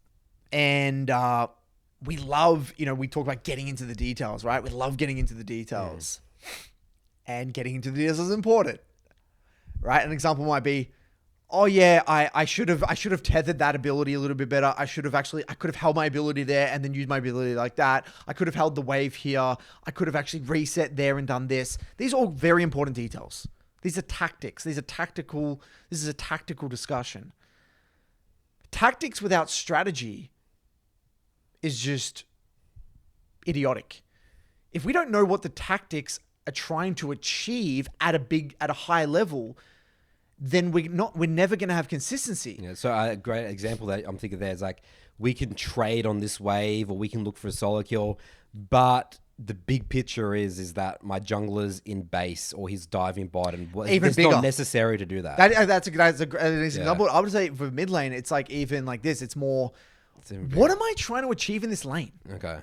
and we love, we talk about getting into the details, right? We love getting into the details, and getting into the details is important, right? An example might be, oh yeah, I should have tethered that ability a little bit better. I could have held my ability there and then used my ability like that. I could have held the wave here. I could have actually reset there and done this. These are all very important details. These are tactics. This is a tactical discussion. Tactics without strategy is just idiotic. If we don't know what the tactics are trying to achieve at a high level, then we're never going to have consistency. Yeah, so a great example that I'm thinking there is like, we can trade on this wave or we can look for a solo kill, but the big picture is that my jungler's in base or he's diving bot, and it's not necessary to do that. That's an example. I would say for mid lane, it's like even like this. It's more, what am I trying to achieve in this lane? Okay.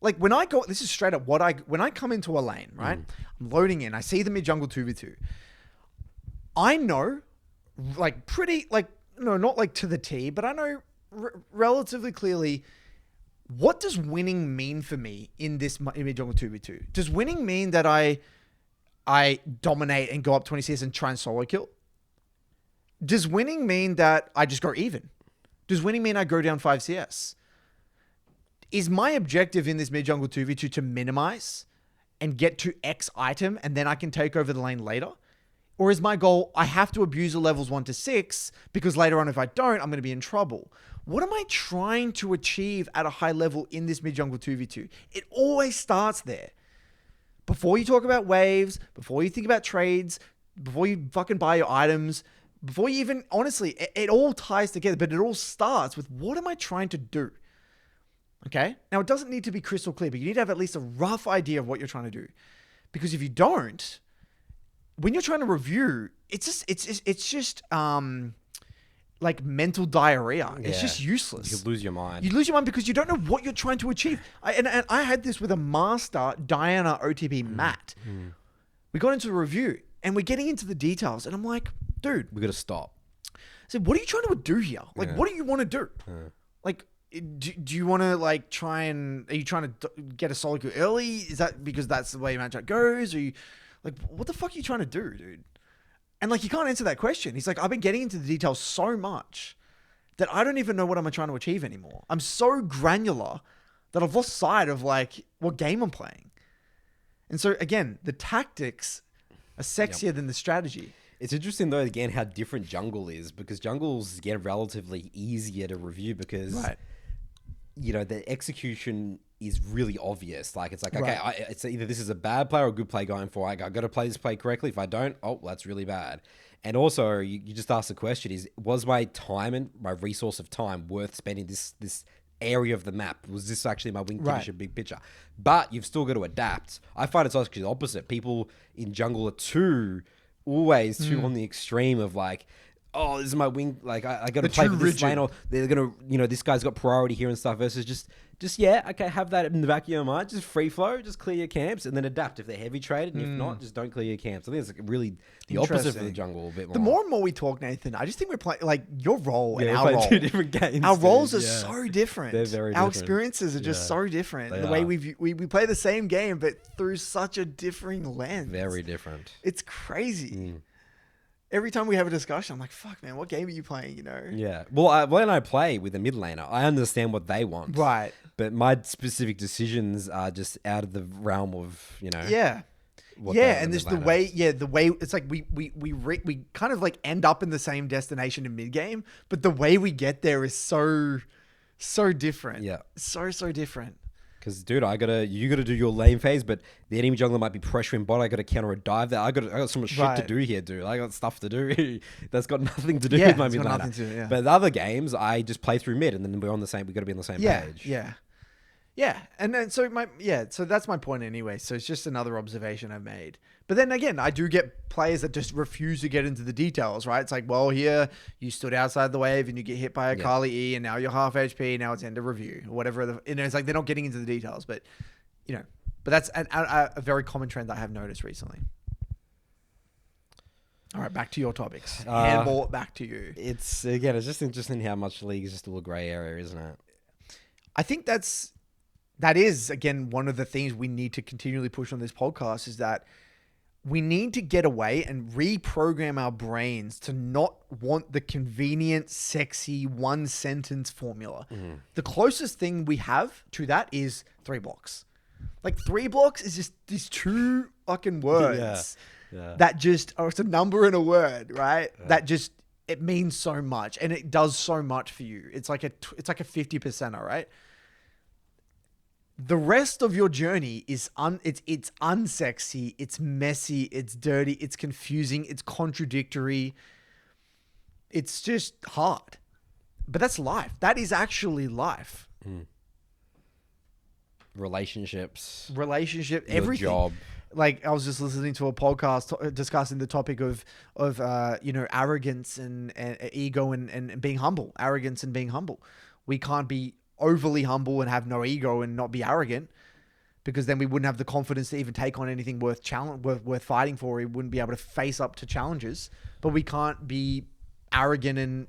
Like when I go, this is straight up when I come into a lane, right? I'm loading in. I see the mid jungle 2v2. I know, like pretty, like no, not like to the T, but I know relatively clearly. What does winning mean for me in this mid jungle 2v2? Does winning mean that I dominate and go up 20 CS and try and solo kill? Does winning mean that I just go even? Does winning mean I go down 5 CS? Is my objective in this mid jungle 2v2 to minimize and get to X item and then I can take over the lane later? Or is my goal, I have to abuse the levels 1 to 6 because later on if I don't, I'm going to be in trouble? What am I trying to achieve at a high level in this mid jungle 2v2? It always starts there. Before you talk about waves, before you think about trades, before you fucking buy your items, before you even, honestly, it all ties together, but it all starts with what am I trying to do? Okay? Now, it doesn't need to be crystal clear, but you need to have at least a rough idea of what you're trying to do. Because if you don't, when you're trying to review, it's just like mental diarrhea. Yeah. It's just useless. You lose your mind. You lose your mind because you don't know what you're trying to achieve. And I had this with a master Diana OTP Matt. We got into the review and we're getting into the details, and I'm like, dude, we got to stop. I said, what are you trying to do here? Like, what do you want to do? Like, do you want to like are you trying to get a solo queue early? Is that because that's the way matchup goes? Or you like, what the fuck are you trying to do, dude? And like, you can't answer that question. He's like, I've been getting into the details so much that I don't even know what I'm trying to achieve anymore. I'm so granular that I've lost sight of like what game I'm playing. And so again, the tactics are sexier than the strategy. It's interesting though, again, how different jungle is, because jungles get relatively easier to review because, you know, the execution is really obvious. Like, it's like, okay, it's either this is a bad play or a good play going for. I got to play this play correctly. If I don't, oh, that's really bad. And also, you just asked the question: was my time and my resource of time worth spending this area of the map? Was this actually my wing condition big picture? But you've still got to adapt. I find it's actually the opposite. People in jungle are always too on the extreme of like, oh, this is my wing. Like, I got to play for this lane, or they're gonna, you know, this guy's got priority here and stuff. Versus just okay, have that in the back of your mind. Just free flow, just clear your camps, and then adapt if they're heavy traded, and if not, just don't clear your camps. I think it's like really the opposite for the jungle a bit more. The more and more we talk, Nathan, I just think we're playing like your role and our our role. Two different games. Our roles are so different. They're very Our different. experiences are just so different. They The way are. we play the same game, but through such a differing lens. Very different. It's crazy. Every time we have a discussion, I'm like, fuck, man, what game are you playing, you know? Yeah. Well, when I play with a mid laner, I understand what they want. Right. But my specific decisions are just out of the realm of, you know. Yeah. what And the there's the way it's like we kind of like end up in the same destination in mid game, but the way we get there is so different. Yeah. So different. Because, dude, you gotta do your lane phase, but the enemy jungler might be pressuring bot. I gotta counter a dive there. I got so much shit to do here, dude. I got stuff to do. That's got nothing to do with my mid laner. But the other games, I just play through mid, and then we're on the same. We gotta be on the same page. Yeah, and then so that's my point anyway. So it's just another observation I've made. But then again, I do get players that just refuse to get into the details, right? It's like, well, here you stood outside the wave and you get hit by a Kali E, and now you're half HP. Now it's end of review or whatever. It's like they're not getting into the details, but you know, but that's a very common trend that I have noticed recently. All right, back to your topics. Handball, back to you. It's just interesting how much the league is just still a grey area, isn't it? I think that is, again, one of the things we need to continually push on this podcast is that we need to get away and reprogram our brains to not want the convenient, sexy, one-sentence formula. The closest thing we have to that is 3 blocks. Like 3 blocks is just these 2 fucking words that just, it's a number and a word, right? That just, it means so much and it does so much for you. It's like a 50%, right? The rest of your journey is it's unsexy, it's messy, it's dirty, it's confusing, it's contradictory. It's just hard. But that's life. That is actually life. Relationships, Relationship, your everything. job. Like, I was just listening to a podcast discussing the topic of arrogance and ego and being humble. Arrogance and being humble. We can't be overly humble and have no ego and not be arrogant, because then we wouldn't have the confidence to even take on anything worth fighting for. We wouldn't be able to face up to challenges. But we can't be arrogant and,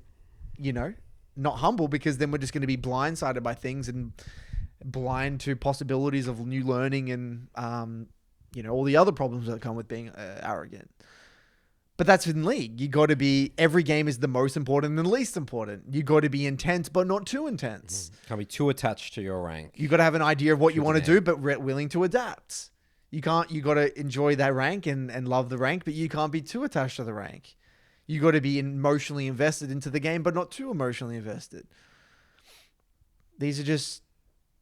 you know, not humble, because then we're just going to be blindsided by things and blind to possibilities of new learning and all the other problems that come with being arrogant. But that's in league. You got to be, every game is the most important and the least important. You got to be intense, but not too intense. Can't be too attached to your rank. You got to have an idea of what you want to do, but willing to adapt. You got to enjoy that rank and love the rank, but you can't be too attached to the rank. You got to be emotionally invested into the game, but not too emotionally invested. These are just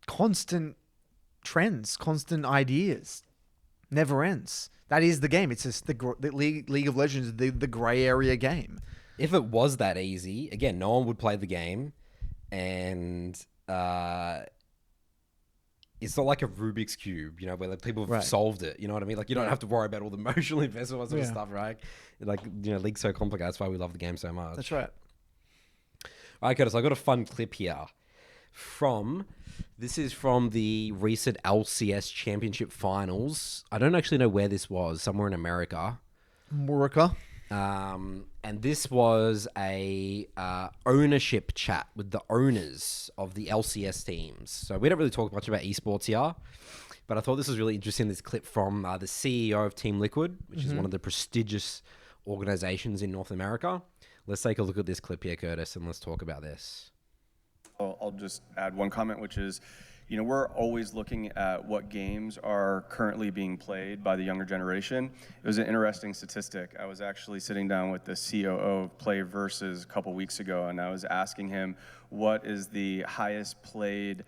constant trends, constant ideas. Never ends. That is the game. It's just the League of Legends, the gray area game. If it was that easy, again, no one would play the game, and it's not like a Rubik's Cube, you know, where like people have solved it. You know what I mean? Like, you don't have to worry about all the emotional investment, all that sort of stuff, right? Like, you know, League's so complicated. That's why we love the game so much. That's right. All right, Curtis, I got a fun clip here this is from the recent LCS Championship Finals. I don't actually know where this was, somewhere in America. And this was a ownership chat with the owners of the LCS teams. So we don't really talk much about esports here, but I thought this was really interesting, this clip from the CEO of Team Liquid, which is one of the prestigious organizations in North America. Let's take a look at this clip here, Curtis, and let's talk about this. I'll just add one comment, which is, we're always looking at what games are currently being played by the younger generation. It was an interesting statistic. I was actually sitting down with the COO of Play Versus a couple weeks ago, and I was asking him, what is the highest played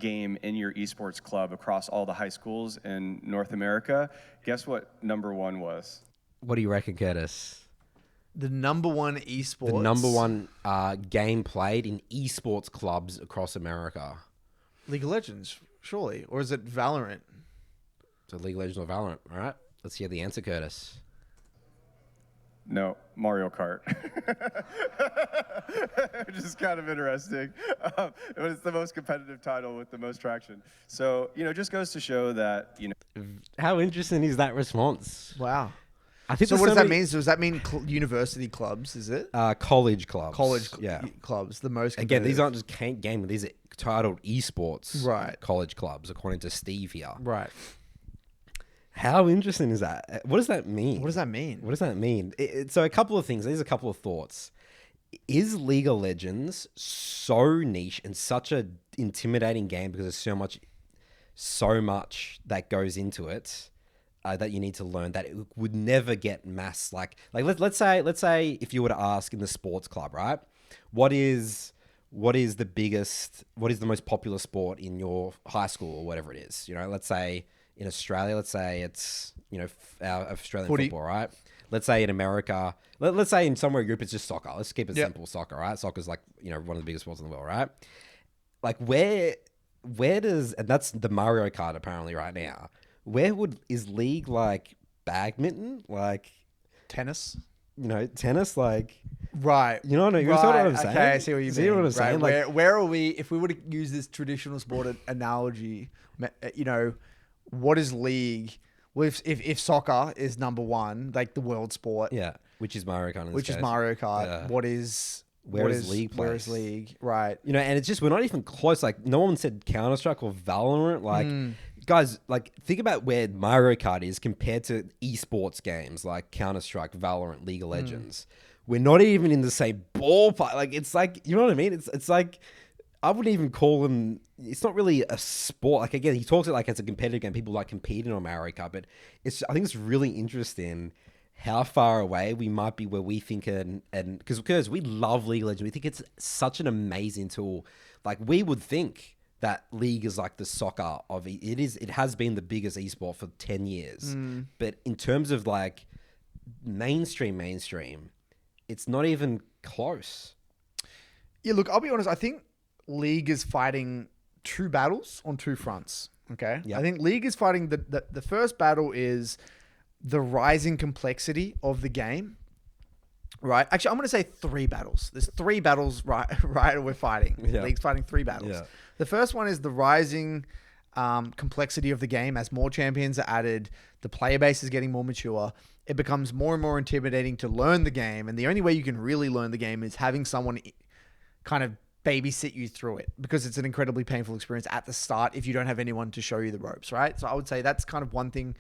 game in your esports club across all the high schools in North America? Guess what number one was? What do you reckon, Curtis? The number one esports. The number one game played in esports clubs across America. League of Legends, surely. Or is it Valorant? So League of Legends or Valorant, all right? Let's hear the answer, Curtis. No, Mario Kart. Which is kind of interesting. It's the most competitive title with the most traction. So, it just goes to show that, How interesting is that response? Wow. I think So what does that mean? So does that mean university clubs, is it? College clubs. Clubs, the most Again, these aren't just game, these are titled esports Right. college clubs, according to Steve here. Right. How interesting is that? What does that mean? What does that mean? What does that mean? So a couple of things. There's a couple of thoughts. Is League of Legends so niche and such a intimidating game because there's so much that goes into it? That you need to learn that it would never get mass let's say if you were to ask in the sports club, right? What is the most popular sport in your high school or whatever it is? Let's say in Australia, let's say it's our Australian football, right? Let's say in America, let's say in somewhere group it's just soccer. Let's keep it simple, soccer, right? Soccer's one of the biggest sports in the world, right? Like where does, and that's the Mario Kart apparently right now. Is League like badminton, like tennis? Tennis, like right. You know what I'm saying? Okay, I see what you mean. See what I'm saying? Where are we? If we were to use this traditional sport analogy, what is League? Well, if soccer is number one, like the world sport, which is Mario Kart, Yeah. Where is League? Where is League? Right. And it's just we're not even close. Like no one said Counter-Strike or Valorant. Like guys, like think about where Mario Kart is compared to esports games like Counter-Strike, Valorant, League of Legends. We're not even in the same ballpark. Like it's like, you know what I mean? It's like I wouldn't even call them. It's not really a sport. Like again, he talks it like it's a competitive game. People like competing on Mario Kart, but I think it's really interesting how far away we might be where we think and because we love League of Legends. We think it's such an amazing tool. Like we would think that League is like the soccer of it. It has been the biggest esport for 10 years. But in terms of like mainstream, it's not even close. Yeah, look, I'll be honest. I think League is fighting two battles on two fronts. Okay. Yep. I think League is fighting the first battle is the rising complexity of the game. Right. Actually, I'm going to say three battles. There's three battles, right? We're fighting. Yeah. League's fighting three battles. Yeah. The first one is the rising complexity of the game. As more champions are added, the player base is getting more mature. It becomes more and more intimidating to learn the game. And the only way you can really learn the game is having someone kind of babysit you through it, because it's an incredibly painful experience at the start if you don't have anyone to show you the ropes, right? So I would say that's kind of one thing,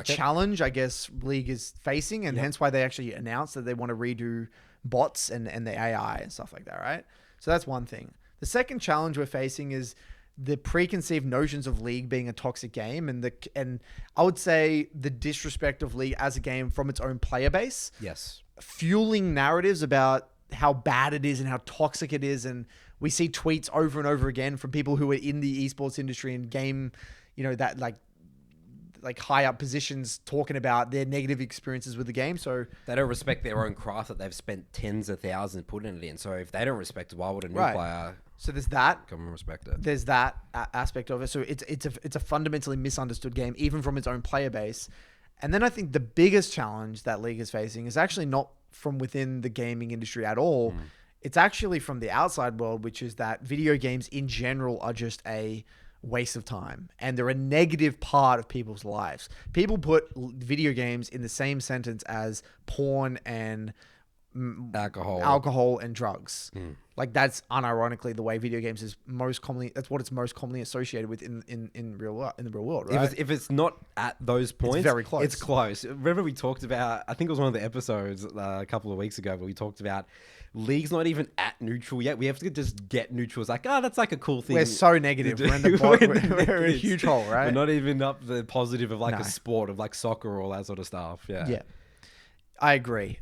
challenge, I guess, League is facing, and hence why they actually announced that they want to redo bots and the AI and stuff like that, right? So that's one thing. The second challenge we're facing is the preconceived notions of League being a toxic game, and I would say the disrespect of League as a game from its own player base. Yes. Fueling narratives about how bad it is and how toxic it is, and we see tweets over and over again from people who are in the esports industry and game, that like high up positions talking about their negative experiences with the game. So they don't respect their own craft that they've spent tens of thousands putting it in. So if they don't respect it, why would a new player? So there's that. Come and respect it. There's that aspect of it. So it's a fundamentally misunderstood game, even from its own player base. And then I think the biggest challenge that League is facing is actually not from within the gaming industry at all. It's actually from the outside world, which is that video games in general are just a waste of time, and they're a negative part of people's lives. People put video games in the same sentence as porn and alcohol, and drugs. Like that's unironically the way video games is most commonly. That's what it's most commonly associated with in the real world. Right? If it's not at those points, very close. It's close. Remember we talked about, I think it was one of the episodes a couple of weeks ago where we talked about League's not even at neutral yet. We have to just get neutral. It's like, that's like a cool thing. We're so negative. We're in the bottom. We're in a huge hole, right? We're not even up the positive of like a sport of like soccer or all that sort of stuff. Yeah. Yeah. I agree.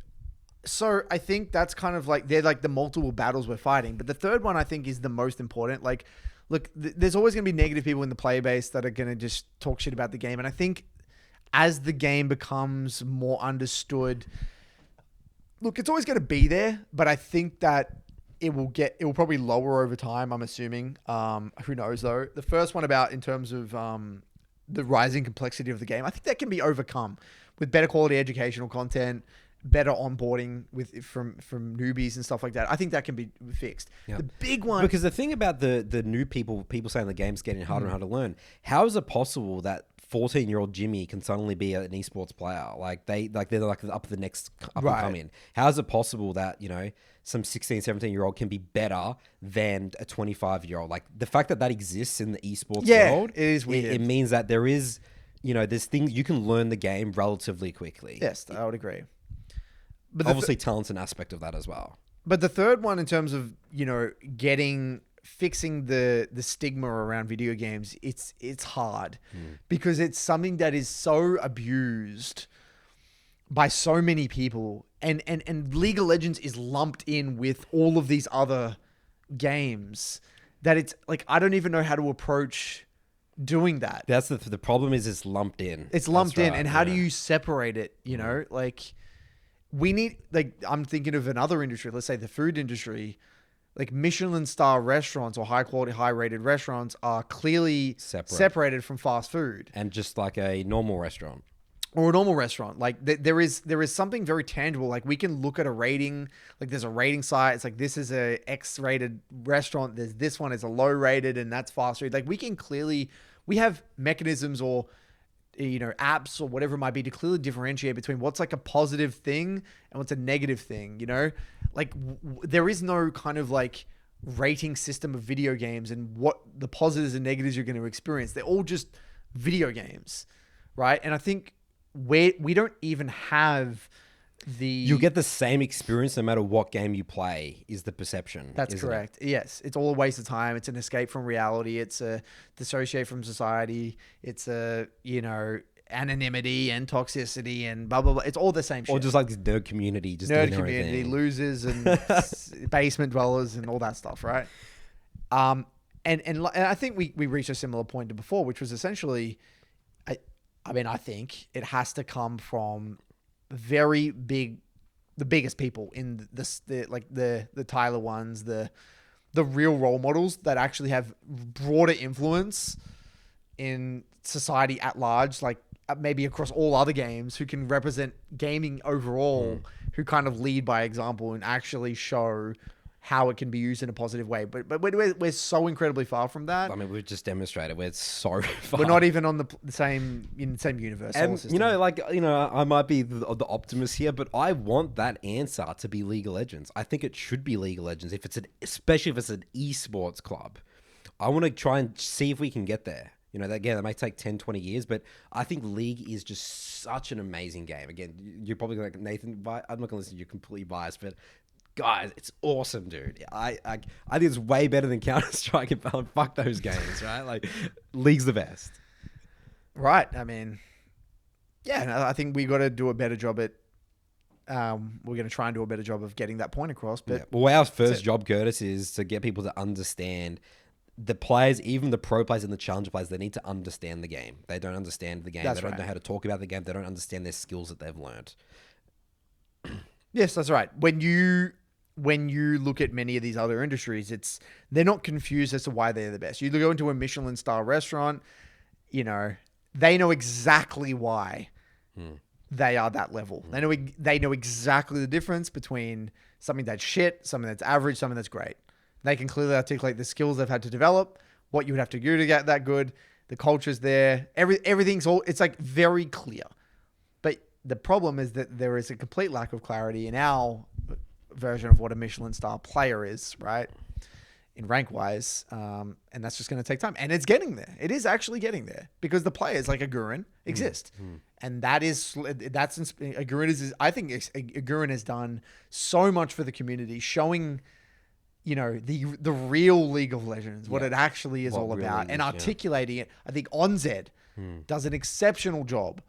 So I think that's kind of like, they're like the multiple battles we're fighting. But the third one I think is the most important. Like, look, there's always going to be negative people in the player base that are going to just talk shit about the game. And I think as the game becomes more understood, look, it's always going to be there, but I think that it will probably lower over time, I'm assuming. Who knows though? The first one about in terms of the rising complexity of the game, I think that can be overcome with better quality educational content, better onboarding from newbies and stuff like that. I think that can be fixed. Yeah. The big one, because the thing about the new people saying the game's getting harder and harder to learn. How is it possible that 14-year-old Jimmy can suddenly be an esports player? They're up the next up and coming. How is it possible that some 16, 17-year-old can be better than a 25-year-old? Like the fact that exists in the esports world, it is weird. It means that there is, there's things you can learn the game relatively quickly. Yes, I would agree. But obviously, talent's an aspect of that as well. But the third one, in terms of fixing the stigma around video games, it's hard because it's something that is so abused by so many people, and League of Legends is lumped in with all of these other games that it's like I don't even know how to approach doing that. That's the problem. Is it's lumped in. It's lumped in, and how do you separate it? Like. We need, I'm thinking of another industry, let's say the food industry, like Michelin star restaurants or high quality, high rated restaurants are clearly separated from fast food. And just like a normal restaurant. Or a normal restaurant. Like there is something very tangible. Like we can look at a rating, like there's a rating site. It's like, this is a X rated restaurant. There's this one is a low rated and that's fast food. Like we have mechanisms or apps or whatever it might be to clearly differentiate between what's like a positive thing and what's a negative thing, like there is no kind of like rating system of video games and what the positives and negatives you're going to experience. They're all just video games. Right. And I think we don't even have you get the same experience no matter what game you play is the perception. That's correct. Yes. It's all a waste of time. It's an escape from reality. It's a dissociate from society. It's a, anonymity and toxicity and blah, blah, blah. It's all the same shit. Or just like this nerd community. Losers and basement dwellers and all that stuff. Right. And I think we reached a similar point to before, which was essentially, I think it has to come from the biggest people in the Tyler ones, the real role models that actually have broader influence in society at large, like maybe across all other games, who can represent gaming overall, who kind of lead by example and actually show how it can be used in a positive way. But we're so incredibly far from that. I mean, we've just demonstrated we're so far. We're not even on the same universe. And I might be the optimist here, but I want that answer to be League of Legends. I think it should be League of Legends, especially if it's an esports club. I want to try and see if we can get there. Again, that might take 10, 20 years, but I think League is just such an amazing game. Again, you're probably like, Nathan, I'm not going to listen to you, completely biased, but guys, it's awesome, dude. I think it's way better than Counter-Strike and Valorant. Fuck those games, right? Like, League's the best. Right. I mean, yeah, I think we got to do a better job at, we're going to try and do a better job of getting that point across. But yeah. Well, our first job, Curtis, is to get people to understand the players, even the pro players and the challenger players. They need to understand the game. They don't understand the game. They don't know how to talk about the game. They don't understand their skills that they've learned. Yes, that's right. When you look at many of these other industries, they're not confused as to why they're the best. You go into a Michelin star restaurant, they know exactly why they are that level. They know exactly the difference between something that's shit, something that's average, something that's great. They can clearly articulate the skills they've had to develop, what you would have to do to get that good. The culture's there. Everything's it's like very clear. But the problem is that there is a complete lack of clarity in our version of what a Michelin star player is, right? In rank wise, and that's just going to take time, and it's getting there. It is actually getting there because the players like Agurin exist, and I think Agurin has done so much for the community, showing the real League of Legends, what it actually is all about, and articulating it. I think Onzed does an exceptional job.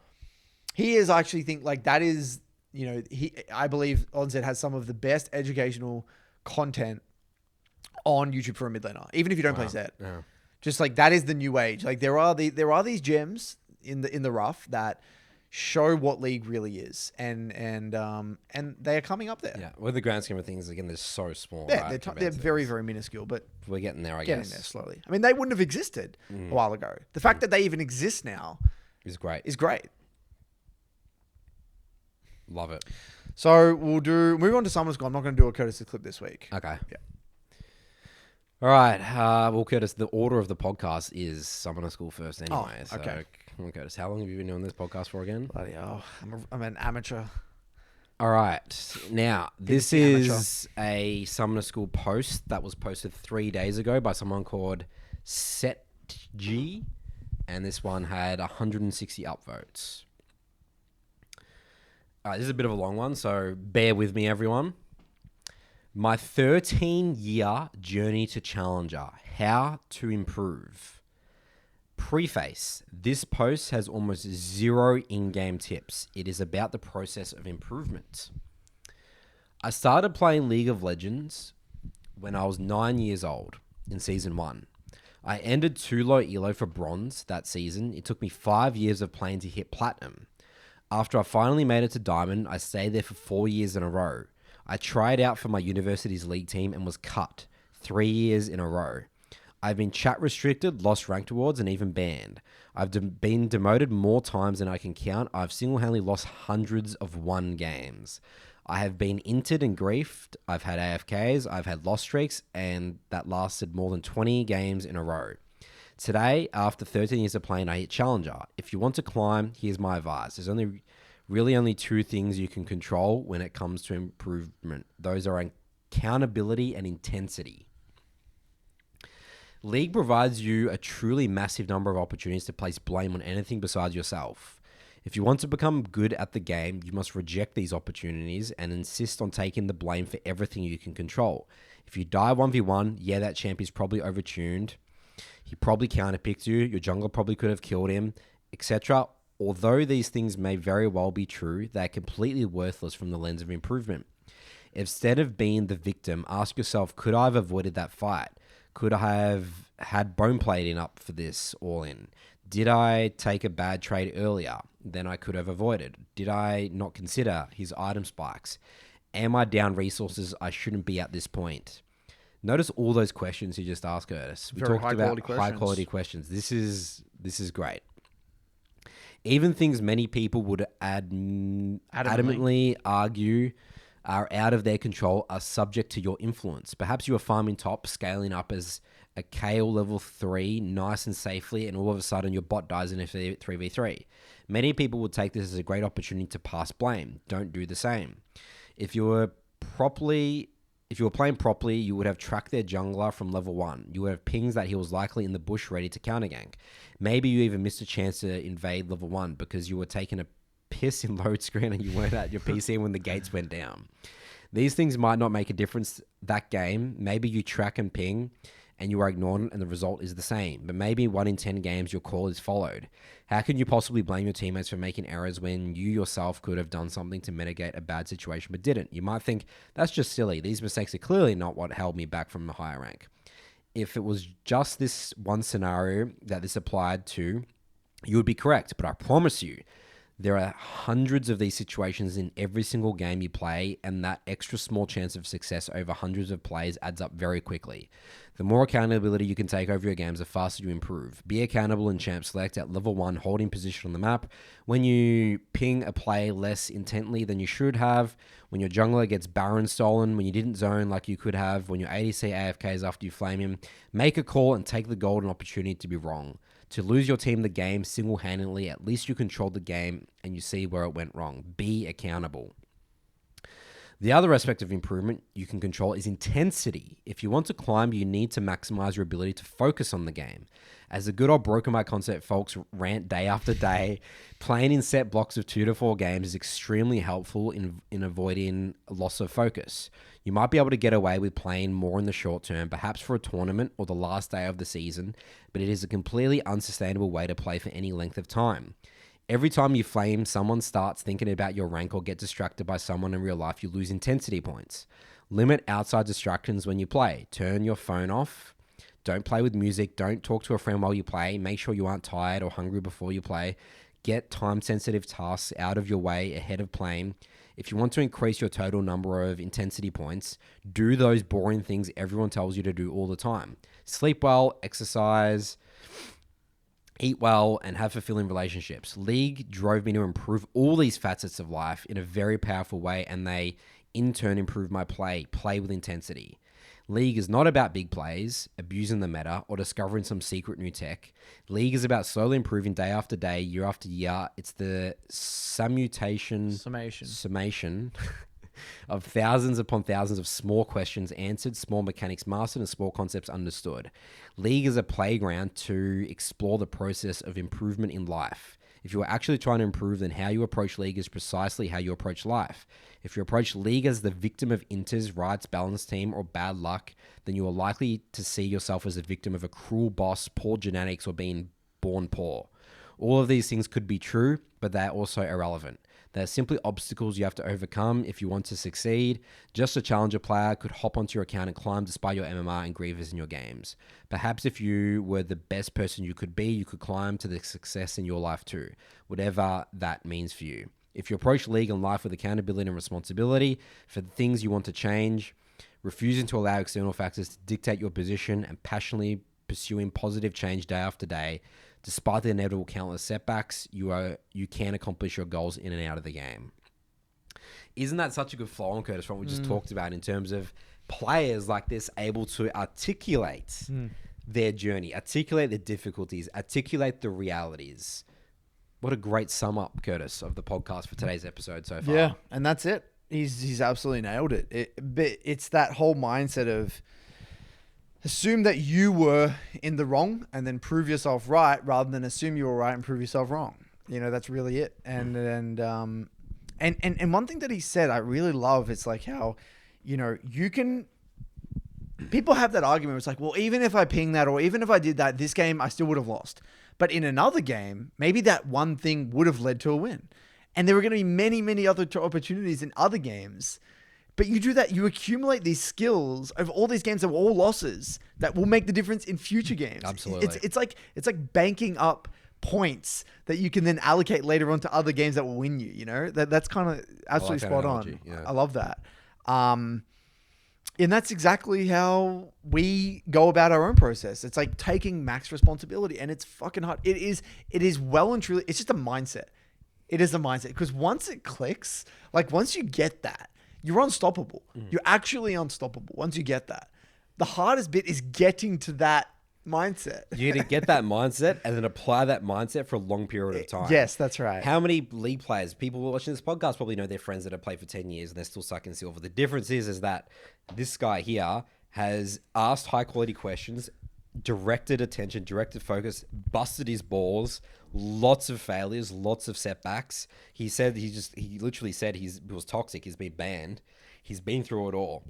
He is actually that is I believe Onzed has some of the best educational content on YouTube for a mid laner, even if you don't play Zed. Yeah. Just that is the new age. There are these gems in the rough that show what League really is, and they are coming up there. Yeah, with the grand scheme of things, again, they're so small. Yeah, right, they're very, very minuscule, but we're getting there. I getting guess there slowly. I mean, they wouldn't have existed a while ago. The fact that they even exist now is great. Love it. So move on to Summer School. I'm not going to do a courtesy clip this week. Okay. Yeah. All right. Well, Curtis, the order of the podcast is Summoner School first anyway. Oh, okay. Come on, Curtis. How long have you been doing this podcast for again? Bloody hell. I'm an amateur. All right. Now, this is a Summoner School post that was posted 3 days ago by someone called Sexier, and this one had 160 upvotes. All right, this is a bit of a long one, so bear with me, everyone. My 13-year journey to Challenger. How to improve. Preface. This post has almost zero in-game tips. It is about the process of improvement. I started playing League of Legends when I was 9 years old in Season 1. I ended too low elo for Bronze that season. It took me 5 years of playing to hit Platinum. After I finally made it to Diamond, I stayed there for 4 years in a row. I tried out for my university's league team and was cut 3 years in a row. I've been chat restricted, lost ranked awards, and even banned. I've been demoted more times than I can count. I've single-handedly lost hundreds of won games. I have been inted and griefed. I've had AFKs. I've had loss streaks, and that lasted more than 20 games in a row. Today, after 13 years of playing, I hit Challenger. If you want to climb, here's my advice. There's only two things you can control when it comes to improvement. Those are accountability and intensity. League provides you a truly massive number of opportunities to place blame on anything besides yourself. If you want to become good at the game, you must reject these opportunities and insist on taking the blame for everything you can control. If you die 1v1, yeah, that champ is probably overtuned. He probably counterpicked you. Your jungler probably could have killed him, etc. Although these things may very well be true, they are completely worthless from the lens of improvement. Instead of being the victim, ask yourself, could I have avoided that fight? Could I have had bone plating up for this all in? Did I take a bad trade earlier than I could have avoided? Did I not consider his item spikes? Am I down resources I shouldn't be at this point? Notice all those questions you just asked, Curtis. We talked about high quality questions. This is great. Even things many people would adamantly argue are out of their control are subject to your influence. Perhaps you are farming top, scaling up as a KO level 3 nice and safely, and all of a sudden your bot dies in a 3v3. Many people would take this as a great opportunity to pass blame. Don't do the same. If you were playing properly, you would have tracked their jungler from level 1. You would have pings that he was likely in the bush ready to counter gank. Maybe you even missed a chance to invade level 1 because you were taking a piss in load screen and you weren't at your PC when the gates went down. These things might not make a difference that game. Maybe you track and ping and you are ignored and the result is the same. But maybe 1 in 10 games your call is followed. How can you possibly blame your teammates for making errors when you yourself could have done something to mitigate a bad situation but didn't? You might think, that's just silly. These mistakes are clearly not what held me back from a higher rank. If it was just this one scenario that this applied to, you would be correct. But I promise you, there are hundreds of these situations in every single game you play, and that extra small chance of success over hundreds of plays adds up very quickly. The more accountability you can take over your games, the faster you improve. Be accountable in champ select at level 1, holding position on the map. When you ping a play less intently than you should have, when your jungler gets Baron stolen, when you didn't zone like you could have, when your ADC AFKs after you flame him, make a call and take the golden opportunity to be wrong. To lose your team the game single-handedly, at least you controlled the game and you see where it went wrong. Be accountable. The other aspect of improvement you can control is intensity. If you want to climb, you need to maximize your ability to focus on the game. As the good old Broken by Concept folks rant day after day, playing in set blocks of 2 to 4 games is extremely helpful in avoiding loss of focus. You might be able to get away with playing more in the short term, perhaps for a tournament or the last day of the season, but it is a completely unsustainable way to play for any length of time. Every time you flame, someone starts thinking about your rank or get distracted by someone in real life, you lose intensity points. Limit outside distractions when you play. Turn your phone off. Don't play with music. Don't talk to a friend while you play. Make sure you aren't tired or hungry before you play. Get time-sensitive tasks out of your way ahead of playing. If you want to increase your total number of intensity points, do those boring things everyone tells you to do all the time. Sleep well, exercise, eat well, and have fulfilling relationships. League drove me to improve all these facets of life in a very powerful way, and they, in turn, improve my play with intensity. League is not about big plays, abusing the meta, or discovering some secret new tech. League is about slowly improving day after day, year after year. It's the summation of thousands upon thousands of small questions answered, small mechanics mastered, and small concepts understood. League is a playground to explore the process of improvement in life. If you are actually trying to improve, then how you approach League is precisely how you approach life. If you approach League as the victim of Inter's rights balance team or bad luck, then you are likely to see yourself as a victim of a cruel boss, poor genetics, or being born poor. All of these things could be true, but they are also irrelevant. They're simply obstacles you have to overcome if you want to succeed. Just a challenger player could hop onto your account and climb despite your MMR and grievers in your games. Perhaps if you were the best person you could be, you could climb to the success in your life too, whatever that means for you. If you approach League and life with accountability and responsibility for the things you want to change, refusing to allow external factors to dictate your position, and passionately pursuing positive change day after day, despite the inevitable countless setbacks, you can accomplish your goals in and out of the game. Isn't that such a good flow on, Curtis, from what we just talked about in terms of players like this able to articulate their journey, articulate the difficulties, articulate the realities? What a great sum up, Curtis, of the podcast for today's episode so far. Yeah, and that's it. He's absolutely nailed it. But it's that whole mindset of assume that you were in the wrong and then prove yourself right, rather than assume you were right and prove yourself wrong. You know, that's really it. And one thing that he said I really love, it's like how, you know, you can, people have that argument. It's like, well, even if I ping that, or even if I did that, this game, I still would have lost. But in another game, maybe that one thing would have led to a win. And there were going to be many, many other opportunities in other games. But you do that, you accumulate these skills over all these games that were all losses that will make the difference in future games. Absolutely. It's like banking up points that you can then allocate later on to other games that will win you, you know? That's kind of absolutely spot on. Yeah. I love that. And that's exactly how we go about our own process. It's like taking max responsibility, and it's fucking hard. It is well and truly, it's just a mindset. It is a mindset, because once it clicks, like once you get that, you're unstoppable. You're actually unstoppable once you get that. The hardest bit is getting to that mindset. You need to get that mindset and then apply that mindset for a long period of time. Yes, that's right. How many League players, people watching this podcast probably know their friends that have played for 10 years and they're still sucking silver. The difference is that this guy here has asked high quality questions, directed attention, directed focus, busted his balls, lots of failures, lots of setbacks. He said he literally said he was toxic. He's been banned. He's been through it all.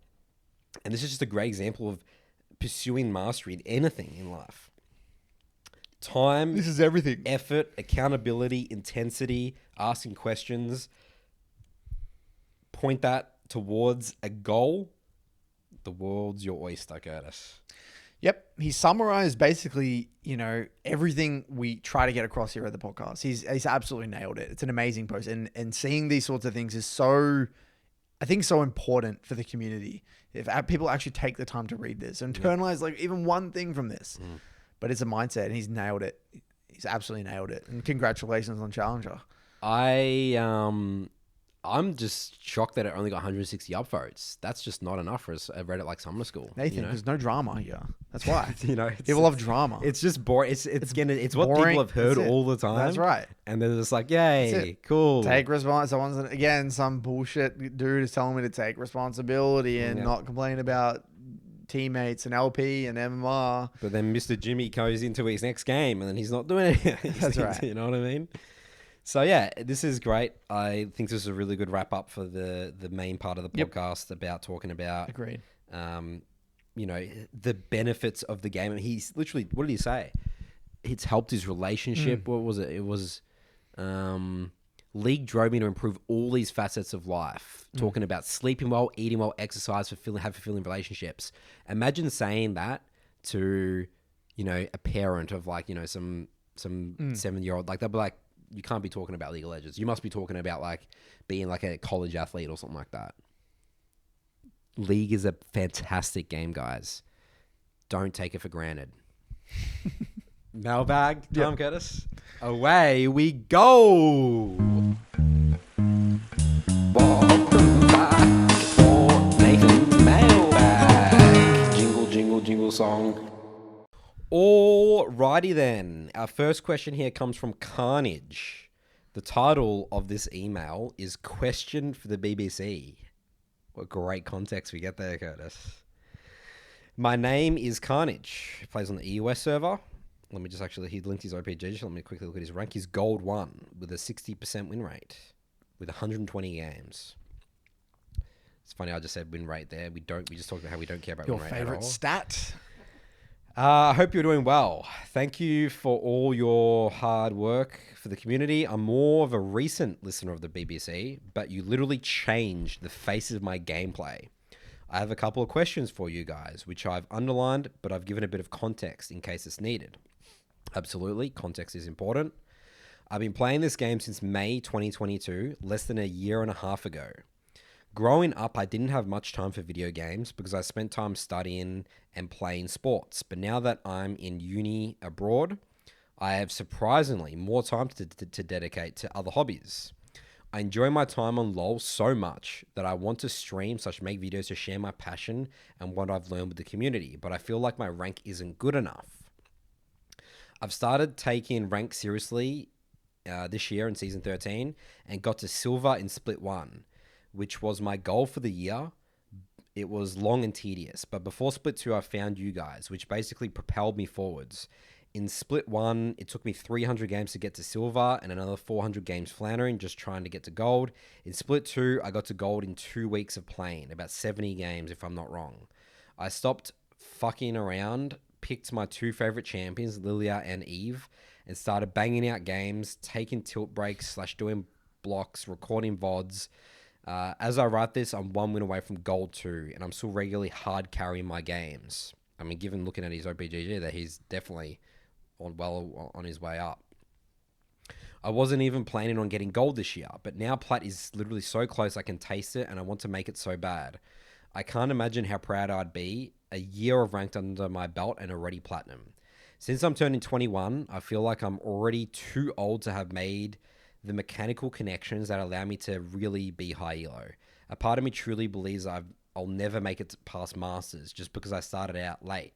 And this is just a great example of pursuing mastery in anything in life. Time. This is everything. Effort, accountability, intensity, asking questions. Point that towards a goal. The world's your oyster, Curtis. Yep. He summarized basically, you know, everything we try to get across here at the podcast. He's absolutely nailed it. It's an amazing post. And seeing these sorts of things is so, I think, so important for the community. If people actually take the time to read this and internalize like even one thing from this. But it's a mindset, and he's nailed it. He's absolutely nailed it. And congratulations on Challenger. I I'm just shocked that it only got 160 upvotes. That's just not enough for a Reddit like Summer School. Nathan, there's no drama here. That's why. People love drama. It's just boring. It's what boring. people have heard all the time. That's right. And they're just like, yay, cool. Take responsibility. Again, some bullshit dude is telling me to take responsibility and not complain about teammates and LP and MMR. But then Mr. Jimmy goes into his next game and then he's not doing anything. That's right. You know what I mean? So yeah, this is great. I think this is a really good wrap up for the main part of the podcast about talking about Agreed. The benefits of the game. And he's literally, what did he say? It's helped his relationship. What was it? It was League drove me to improve all these facets of life. Talking about sleeping well, eating well, exercise, have fulfilling relationships. Imagine saying that to, a parent of like, some 7-year-old. Like they'll be like, you can't be talking about League of Legends. You must be talking about like being like a college athlete or something like that. League is a fantastic game, guys. Don't take it for granted. Mailbag, Tom Curtis. Away we go. Welcome back for Nathan's Mailbag. Jingle, jingle, jingle song. Alrighty then. Our first question here comes from Carnage. The title of this email is Question for the BBC. What great context we get there, Curtis. My name is Carnage. He plays on the EUS server. Let me just he linked his OPG. Let me quickly look at his rank. He's gold 1 with a 60% win rate with 120 games. It's funny, I just said win rate there. We just talked about how we don't care about Your win rate at favorite all. stat. I hope you're doing well. Thank you for all your hard work for the community. I'm more of a recent listener of the BBC, but you literally changed the face of my gameplay. I have a couple of questions for you guys, which I've underlined, but I've given a bit of context in case it's needed. Absolutely, context is important. I've been playing this game since May 2022, less than a year and a half ago. Growing up, I didn't have much time for video games because I spent time studying and playing sports. But now that I'm in uni abroad, I have surprisingly more time to dedicate to other hobbies. I enjoy my time on LoL so much that I want to stream / make videos to share my passion and what I've learned with the community, but I feel like my rank isn't good enough. I've started taking rank seriously this year in Season 13 and got to Silver in Split 1, which was my goal for the year. It was long and tedious, but before Split 2, I found you guys, which basically propelled me forwards. In Split 1, it took me 300 games to get to Silver and another 400 games floundering, just trying to get to Gold. In Split 2, I got to Gold in 2 weeks of playing, about 70 games if I'm not wrong. I stopped fucking around, picked my 2 favorite champions, Lilia and Eve, and started banging out games, taking tilt breaks / doing blocks, recording VODs. As I write this, I'm 1 win away from Gold 2, and I'm still regularly hard carrying my games. I mean, given looking at his OPGG there, he's definitely on his way up. I wasn't even planning on getting Gold this year, but now Plat is literally so close I can taste it, and I want to make it so bad. I can't imagine how proud I'd be, a year of ranked under my belt and already Platinum. Since I'm turning 21, I feel like I'm already too old to have made the mechanical connections that allow me to really be high elo. A part of me truly believes I'll never make it past Masters just because I started out late.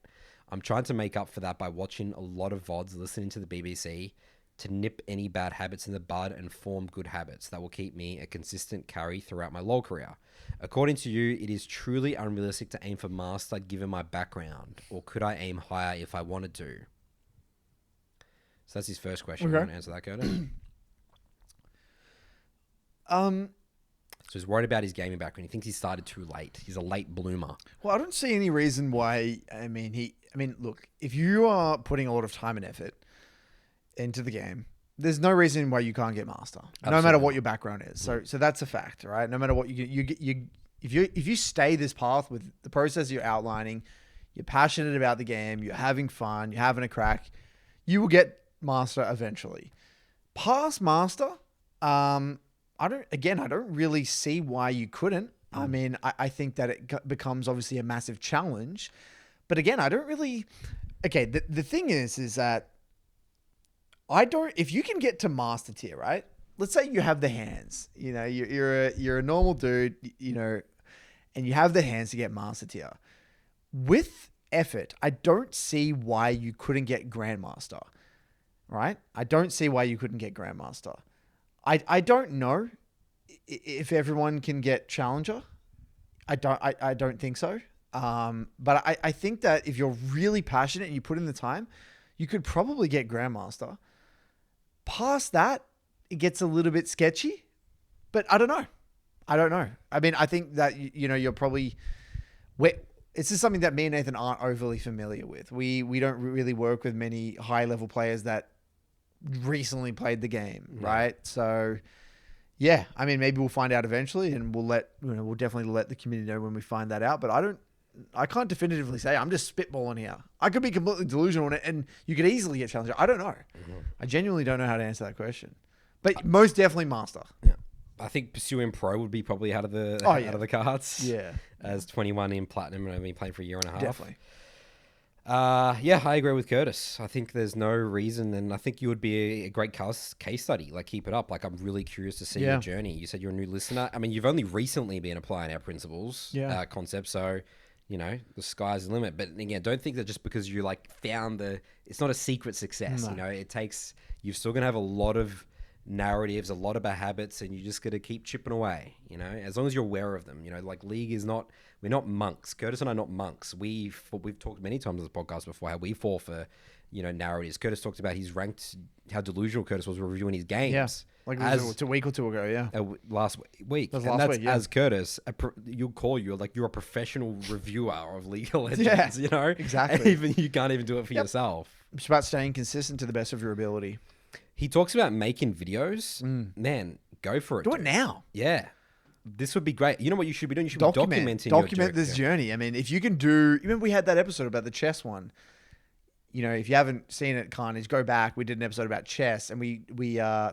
I'm trying to make up for that by watching a lot of VODs, listening to the BBC to nip any bad habits in the bud and form good habits that will keep me a consistent carry throughout my LoL career. According to you, it is truly unrealistic to aim for Master given my background, or could I aim higher if I wanted to? So that's his first question. Okay. You want to answer that, Curtis? So he's worried about his gaming background. He thinks he started too late. He's a late bloomer. Well, I don't see any reason why. Look, if you are putting a lot of time and effort into the game, there's no reason why you can't get Master, no matter what your background is. So that's a fact, right? No matter what if you stay this path with the process you're outlining, you're passionate about the game, you're having fun, you're having a crack, you will get Master eventually. Past Master, I don't really see why you couldn't. I mean, I think that it becomes obviously a massive challenge, but again, I don't really. Okay, the thing is that if you can get to Master tier, right? let's say you have the hands. You know, you're a normal dude. You know, and you have the hands to get master tier. With effort, I don't see why you couldn't get grandmaster. Right? I don't see why you couldn't get grandmaster. I don't know if everyone can get challenger. I don't think so. But I think that if you're really passionate and you put in the time, you could probably get grandmaster. Past that, it gets a little bit sketchy, but I don't know. I mean, I think that, you're probably... It's just something that me and Nathan aren't overly familiar with. We don't really work with many high-level players that recently played the game, right? So, yeah, I mean, maybe we'll find out eventually, and we'll definitely let the community know when we find that out. But I can't definitively say. I'm just spitballing here. I could be completely delusional on it, and you could easily get challenger. I don't know. Mm-hmm. I genuinely don't know how to answer that question. But most definitely master. Yeah. I think pursuing pro would be probably out of the cards. Yeah. As 21 in platinum and I've been playing for a year and a half. Definitely. Yeah, I agree with Curtis. I think there's no reason, and I think you would be a great case study. Like, keep it up. Like, I'm really curious to see your journey. You said you're a new listener. I mean, you've only recently been applying our principles, concepts. So, the sky's the limit. But again, don't think that just because you found it's not a secret success. No. You're still gonna have a lot of narratives, a lot of bad habits, and you just got to keep chipping away, as long as you're aware of them. League is not, we're not monks. Curtis and I are not monks. We've talked many times on the podcast before how we fall for, narratives. Curtis talked about his ranked, how delusional Curtis was reviewing his games. Yeah. Like a week or two ago, yeah. Last week. That was last week, yeah. As Curtis, you're a professional reviewer of League of Legends, Exactly. And you can't even do it for yourself. It's about staying consistent to the best of your ability. He talks about making videos. Man, go for it. Do it now. Yeah. This would be great. You know what you should be doing? You should be documenting Document this journey. I mean, if you can do... Remember we had that episode about the chess one. If you haven't seen it, Carnage, go back. We did an episode about chess, and we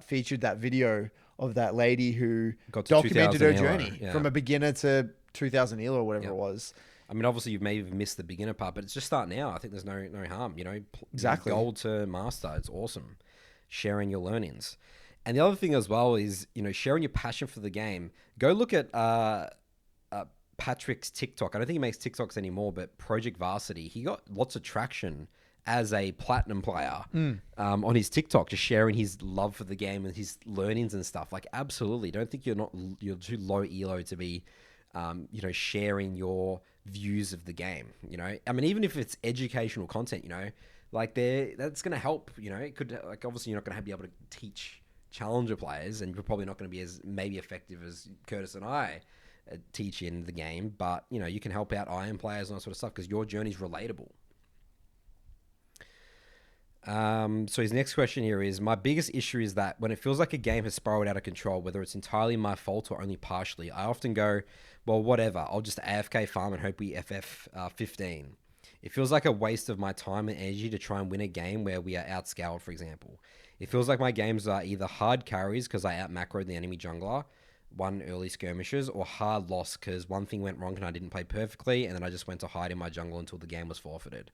featured that video of that lady who documented her journey from a beginner to 2000 ELO or whatever it was. I mean, obviously, you may have missed the beginner part, but it's just starting now. I think there's no harm. Exactly. Gold to master. It's awesome. Sharing your learnings. And the other thing as well is, sharing your passion for the game. Go look at Patrick's TikTok. I don't think he makes TikToks anymore, but Project Varsity, he got lots of traction as a platinum player on his TikTok, just sharing his love for the game and his learnings and stuff. Like, absolutely. Don't think you're too low elo to be, sharing your views of the game. I mean, even if it's educational content, that's going to help. It could, obviously you're not going to be able to teach challenger players, and you're probably not going to be as maybe effective as Curtis and I teach in the game, but you can help out iron players and that sort of stuff because your journey's relatable. So his next question here is, my biggest issue is that when it feels like a game has spiraled out of control, whether it's entirely my fault or only partially, I often go, well, whatever, I'll just AFK farm and hope we FF 15. It feels like a waste of my time and energy to try and win a game where we are outscaled, for example. It feels like my games are either hard carries because I out-macroed the enemy jungler, won early skirmishes, or hard loss because one thing went wrong and I didn't play perfectly, and then I just went to hide in my jungle until the game was forfeited.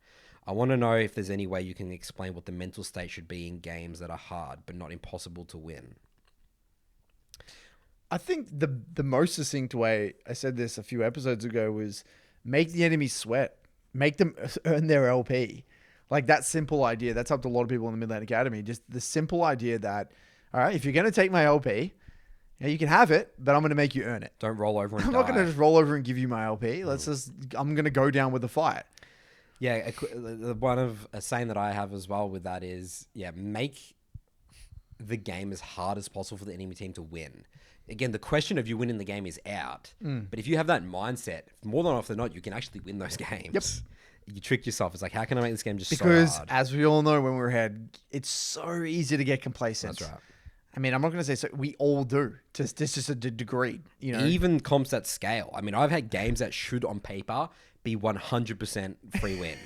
I want to know if there's any way you can explain what the mental state should be in games that are hard but not impossible to win. I think the most succinct way, I said this a few episodes ago, was make the enemy sweat. Make them earn their LP. Like, that simple idea. That's up to a lot of people in the Midland Academy. Just the simple idea that, all right, if you're going to take my LP, you can have it, but I'm going to make you earn it. Don't roll over and I'm not going to just roll over and give you my LP. I'm going to go down with the fight. Yeah, one of a saying that I have as well with that is, make the game as hard as possible for the enemy team to win. Again, the question of you winning the game is out. But if you have that mindset, more than often than not, you can actually win those games. Yep. You trick yourself. It's like, how can I make this game just because, so hard? As we all know when we're ahead, it's so easy to get complacent. That's right. I mean, I'm not going to say so. We all do. This is a degree. Even comps at scale. I mean, I've had games that should, on paper, be 100% free win.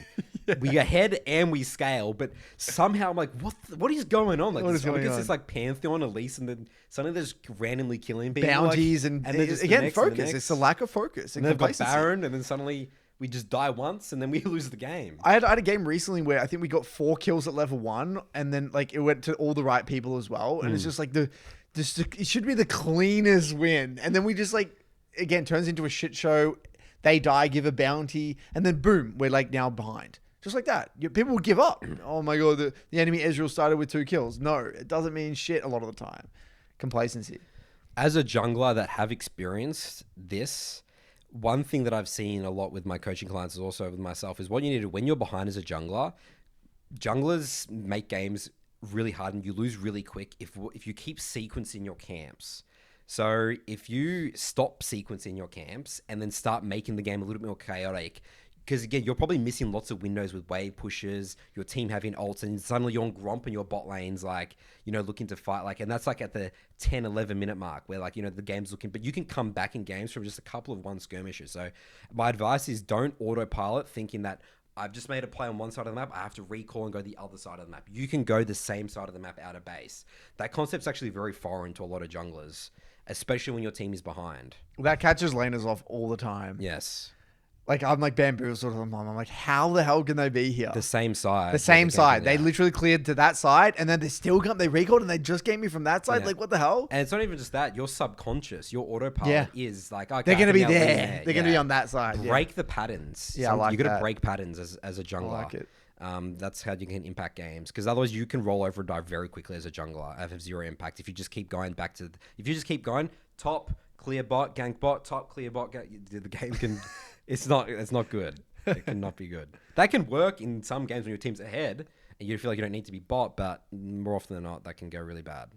We ahead and we scale, but somehow I'm like, what is going on? Like, what is going on? This like Pantheon Elise, and then suddenly there's randomly killing people. Bounties, and then just again, the focus. It's a lack of focus. And they've got Baron, and then suddenly We just die once and then we lose the game. I had a game recently where I think we got 4 kills at level 1, and then like it went to all the right people as well, and it's just like it should be the cleanest win, and then we just like again turns into a shit show. They die, give a bounty, and then boom, we're like now behind. Just like that. People will give up. Oh my God, the enemy Ezreal started with 2 kills. No, it doesn't mean shit a lot of the time. Complacency. As a jungler that have experienced this, one thing that I've seen a lot with my coaching clients is also with myself is what you need to, when you're behind as a jungler, junglers make games really hard and you lose really quick if you keep sequencing your camps. So if you stop sequencing your camps and then start making the game a little bit more chaotic, because again, you're probably missing lots of windows with wave pushes, your team having ults, and suddenly you're on Gromp and your bot lane's like, looking to fight. Like, and that's like at the 10, 11 minute mark where like, the game's looking, but you can come back in games from just a couple of one skirmishes. So my advice is don't autopilot thinking that I've just made a play on one side of the map, I have to recall and go the other side of the map. You can go the same side of the map out of base. That concept's actually very foreign to a lot of junglers, especially when your team is behind. That catches laners off all the time. Yes. Like, I'm like bamboozled. I'm like, how the hell can they be here? The same side. The same side. They literally cleared to that side, and then they still come. They recalled, and they just gave me from that side. Yeah. Like, what the hell? And it's not even just that. Your subconscious, your autopilot is like, okay, they're going to be there. They're going to be on that side. Break the patterns. Yeah, I like you got to break patterns as a jungler. I like it. That's how you can impact games, because otherwise you can roll over and die very quickly as a jungler. Have 0 impact if you just keep going back to. If you just keep going, top clear bot, gank bot, top clear bot. The game can. It's not good. It cannot be good. That can work in some games when your team's ahead and you feel like you don't need to be bot, but more often than not, that can go really bad.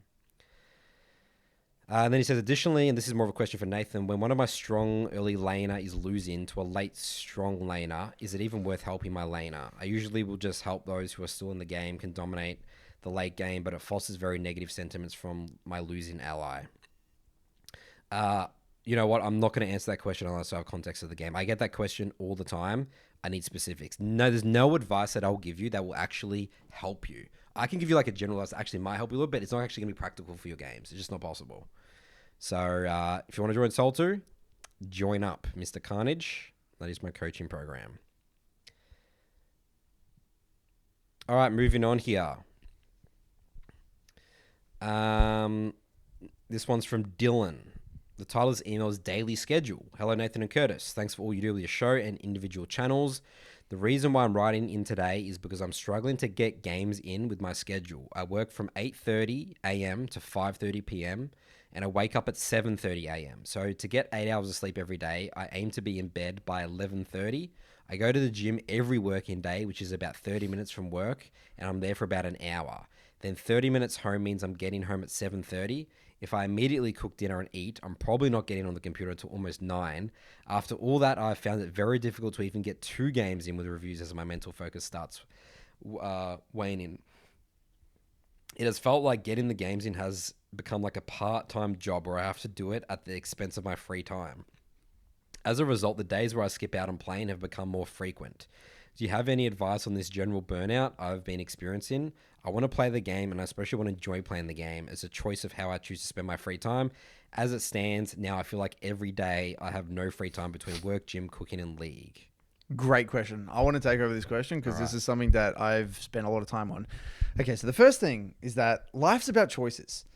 And then he says, additionally, and this is more of a question for Nathan, when one of my strong early laner is losing to a late strong laner, is it even worth helping my laner? I usually will just help those who are still in the game, can dominate the late game, but it fosters very negative sentiments from my losing ally. You know what? I'm not going to answer that question unless I have context of the game. I get that question all the time. I need specifics. No, there's no advice that I'll give you that will actually help you. I can give you like a general advice that actually might help you a little bit. It's not actually going to be practical for your games. It's just not possible. So if you want to join Soul 2, join up, Mr. Carnage. That is my coaching program. All right, moving on here. This one's from Dylan. The title of his email is Daily Schedule. Hello, Nathan and Curtis. Thanks for all you do with your show and individual channels. The reason why I'm writing in today is because I'm struggling to get games in with my schedule. I work from 8:30 a.m. to 5:30 p.m. and I wake up at 7:30 a.m. So to get 8 hours of sleep every day, I aim to be in bed by 11:30. I go to the gym every working day, which is about 30 minutes from work, and I'm there for about an hour. Then 30 minutes home means I'm getting home at 7:30. If I immediately cook dinner and eat, I'm probably not getting on the computer until almost 9. After all that, I've found it very difficult to even get 2 games in with reviews as my mental focus starts waning. It has felt like getting the games in has become like a part-time job where I have to do it at the expense of my free time. As a result, the days where I skip out on playing have become more frequent. Do you have any advice on this general burnout I've been experiencing? I want to play the game, and I especially want to enjoy playing the game as a choice of how I choose to spend my free time. As it stands, now I feel like every day I have no free time between work, gym, cooking, and league. Great question. I want to take over this question because this is something that I've spent a lot of time on. Okay, so the first thing is that life's about choices,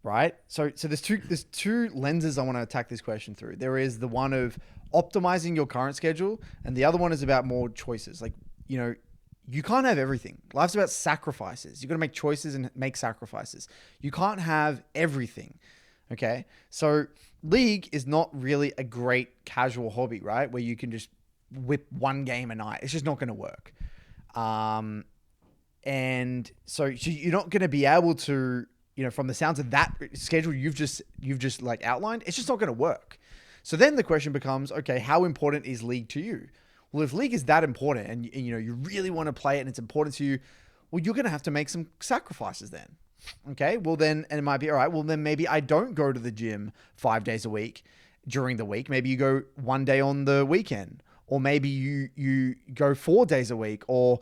right? So there's two lenses I want to attack this question through. There is the one of optimizing your current schedule, and the other one is about more choices. Like, you can't have everything. Life's about sacrifices. You've got to make choices and make sacrifices. You can't have everything. Okay. So League is not really a great casual hobby, right? Where you can just whip one game a night. It's just not going to work. And so you're not going to be able to, from the sounds of that schedule you've just like outlined, it's just not going to work. So then the question becomes, okay, how important is League to you? Well, if League is that important and you really want to play it and it's important to you, well, you're going to have to make some sacrifices then. Okay, well then, and it might be, all right, well then maybe I don't go to the gym 5 days a week during the week. Maybe you go one day on the weekend, or maybe you go 4 days a week, or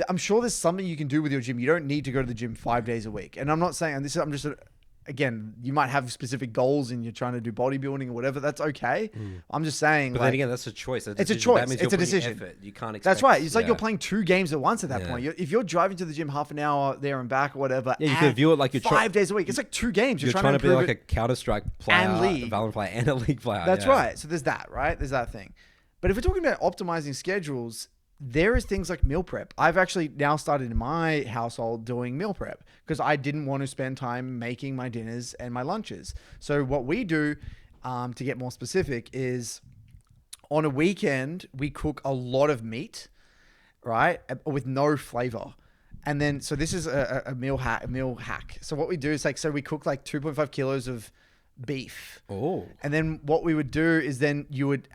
I'm sure there's something you can do with your gym. You don't need to go to the gym 5 days a week. And I'm not saying, I'm just again, you might have specific goals and you're trying to do bodybuilding or whatever. That's okay. I'm just saying, But like, then again, that's a choice. it's a choice. It's a decision. Effort. You can't expect. That's right. It's like yeah. you're playing 2 games at once at that Yeah. point. If you're driving to the gym half an hour there and back or whatever, Yeah, you can view it like you're 5 days a week. It's like 2 games. You're trying to be like improve a Counter-Strike player, and league. a Valorant player, and a league player. That's yeah. right. So there's that, right? There's that thing. But if we're talking about optimizing schedules, there is things like meal prep. I've actually now started in my household doing meal prep because I didn't want to spend time making my dinners and my lunches. So what we do, to get more specific, is on a weekend, we cook a lot of meat, right? With no flavor. And then, so this is a meal hack. So what we do is so we cook like 2.5 kilos of beef. Oh. And then what we would do is then you would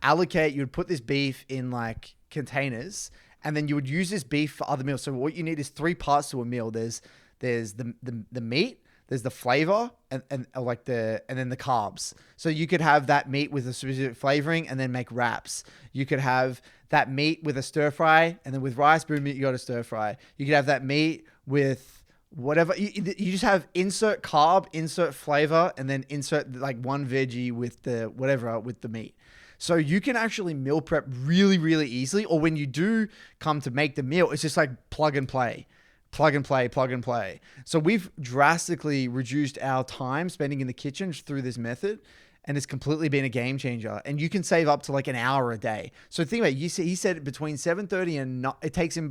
put this beef in like containers, and then you would use this beef for other meals. So what you need is 3 parts to a meal. There's the meat, there's the flavor, and then the carbs. So you could have that meat with a specific flavoring and then make wraps. You could have that meat with a stir fry, and then with rice, boom, you got a stir fry. You could have that meat with whatever. You just have insert carb, insert flavor, and then insert like one veggie with the meat. So you can actually meal prep really, really easily. Or when you do come to make the meal, it's just like plug and play. Plug and play, plug and play. So we've drastically reduced our time spending in the kitchen through this method, and it's completely been a game changer. And you can save up to like an hour a day. So think about it. He said between 7:30 and it takes him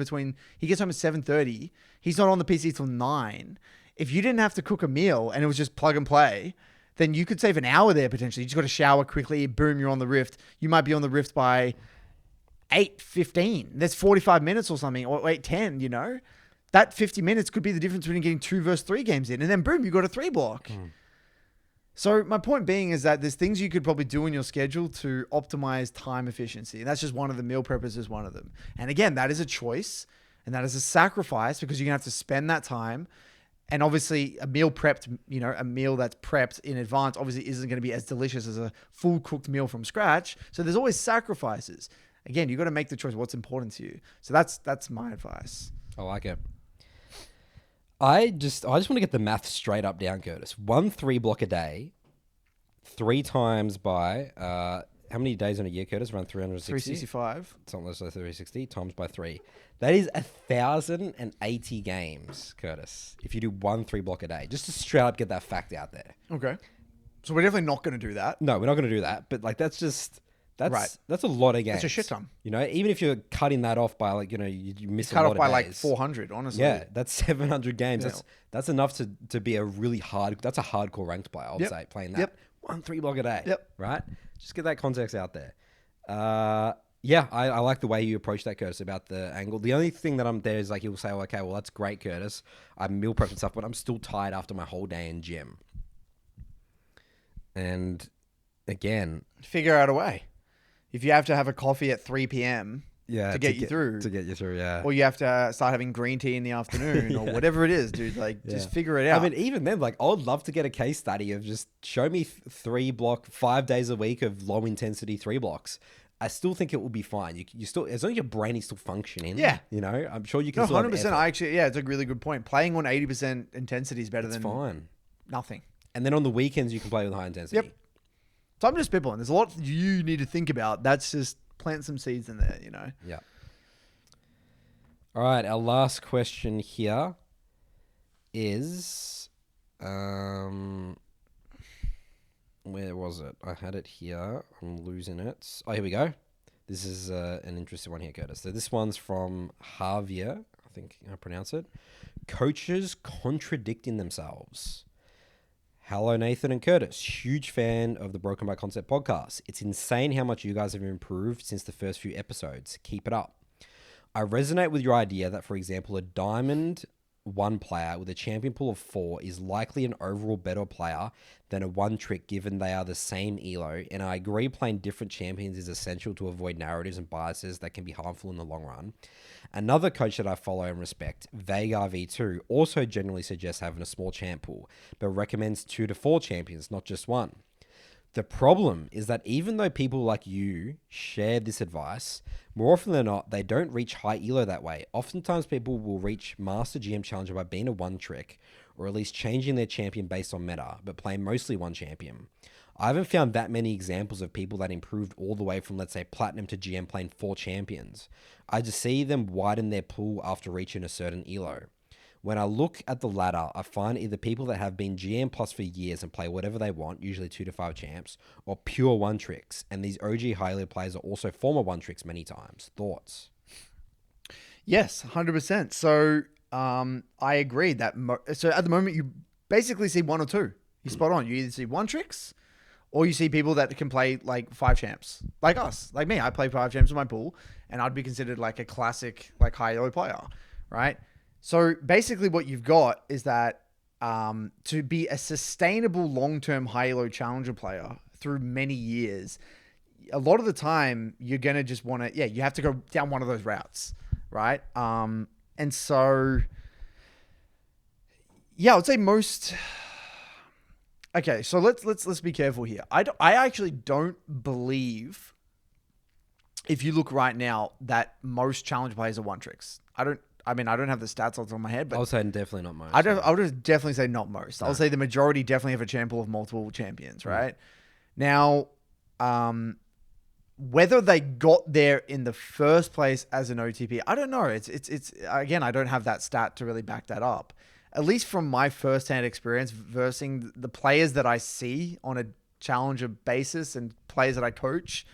he gets home at 7:30. He's not on the PC till 9. If you didn't have to cook a meal and it was just plug and play, then you could save an hour there potentially. You just got to shower quickly. Boom, you're on the Rift. You might be on the Rift by 8:15. That's 45 minutes or something, or 8:10, you know? That 50 minutes could be the difference between getting 2 versus 3 games in. And then boom, you got a 3 block. So my point being is that there's things you could probably do in your schedule to optimize time efficiency. And that's just one of the meal preppers is one of them. And again, that is a choice and that is a sacrifice because you're going to have to spend that time. And obviously a meal that's prepped in advance obviously isn't going to be as delicious as a full cooked meal from scratch. So there's always sacrifices. Again, you got to make the choice what's important to you. So that's my advice. I like it. I just want to get the math straight up down, Curtis. 1 3 block a day, 3 times by how many days in a year, Curtis? Around 360? 365. Something like 360 times by 3. That is 1,080 games, Curtis. If you do 1 3 block a day, just to straight up get that fact out there. Okay. So we're definitely not going to do that. No, we're not going to do that. But like that's Right. That's a lot of games. That's a shit ton. You know, even if you're cutting that off by like, you know, you miss a Cut lot off by of like days. 400, honestly. Yeah, that's 700 games. Yeah. That's enough to be a really that's a hardcore ranked player, I would say, playing that. Yep. 1 3 block a day. Yep. Right? Just get that context out there. Yeah, I like the way you approach that, Curtis, about the angle. The only thing that I'm there is like, you'll say, oh, okay, well, that's great, Curtis. I'm meal prep and stuff, but I'm still tired after my whole day in gym. And again, Figure out a way. If you have to have a coffee at 3 p.m. yeah, to get you through. To get you through, yeah. Or you have to start having green tea in the afternoon or whatever it is, dude. Like, just figure it out. I mean, even then, like, I would love to get a case study of just show me 5 days a week of low intensity 3 blocks. I still think it will be fine. You still, as long as your brain is still functioning. Yeah. You know, I'm sure you can No, still have 100%. effort. It's a really good point. Playing on 80% intensity is better It's than fine. nothing. And then on the weekends, you can play with high intensity. Yep. So I'm just spitballing. There's a lot you need to think about. That's just plant some seeds in there, you know? Yeah. All right. Our last question here is, where was it? I had it here. I'm losing it. Oh, here we go. This is an interesting one here, Curtis. So this one's from Javier, I think I pronounce it. Coaches contradicting themselves. Hello, Nathan and Curtis. Huge fan of the Broken by Concept podcast. It's insane how much you guys have improved since the first few episodes. Keep it up. I resonate with your idea that, for example, a Diamond 1 player with a champion pool of 4 is likely an overall better player than a 1 trick given they are the same elo, and I agree playing different champions is essential to avoid narratives and biases that can be harmful in the long run. Another coach that I follow and respect, Vagar V2, also generally suggests having a small champ pool, but recommends 2 to 4 champions, not just 1. The problem is that even though people like you share this advice, more often than not, they don't reach high elo that way. Oftentimes people will reach Master GM Challenger by being a 1 trick, or at least changing their champion based on meta, but playing mostly one champion. I haven't found that many examples of people that improved all the way from, let's say, Platinum to GM playing 4 champions. I just see them widen their pool after reaching a certain elo. When I look at the ladder, I find either people that have been GM plus for years and play whatever they want, usually 2 to 5 champs, or pure one tricks. And these OG high elo players are also former one tricks many times. Thoughts? Yes, 100%. So I agree that. So at the moment, you basically see 1 or 2. You're spot on. You either see one tricks, or you see people that can play like 5 champs, like us, like me. I play 5 champs in my pool, and I'd be considered like a classic, like high elo player, right? So basically, what you've got is that to be a sustainable long-term high elo challenger player through many years, a lot of the time you're gonna just want to, you have to go down one of those routes, right? And so, I would say most. Okay, so let's be careful here. I actually don't believe, if you look right now, that most challenge players are one tricks. I don't have the stats off the top of my head, but I would say definitely not most. I would just definitely say not most. No. I'll say the majority definitely have a champion of multiple champions, right? Now, whether they got there in the first place as an OTP, I don't know. It's again, I don't have that stat to really back that up. At least from my first-hand experience versing the players that I see on a challenger basis and players that I coach,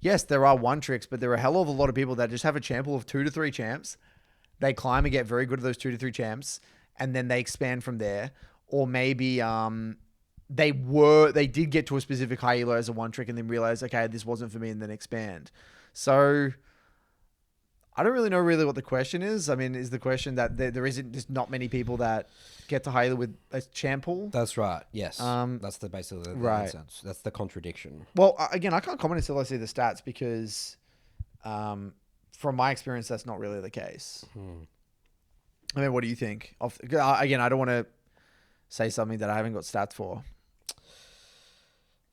yes, there are one tricks, but there are a hell of a lot of people that just have a champion of 2 to 3 champs. They climb and get very good at those 2 to 3 champs, and then they expand from there. Or maybe they did get to a specific high elo as a one trick and then realize, okay, this wasn't for me, and then expand. So I don't really know what the question is. I mean, is the question that there's not many people that get to high elo with a champ pool? That's right. Yes. That's basically the right. nonsense. That's the contradiction. Well, again, I can't comment until I see the stats because, from my experience, that's not really the case. I mean, what do you think? Again, I don't want to say something that I haven't got stats for.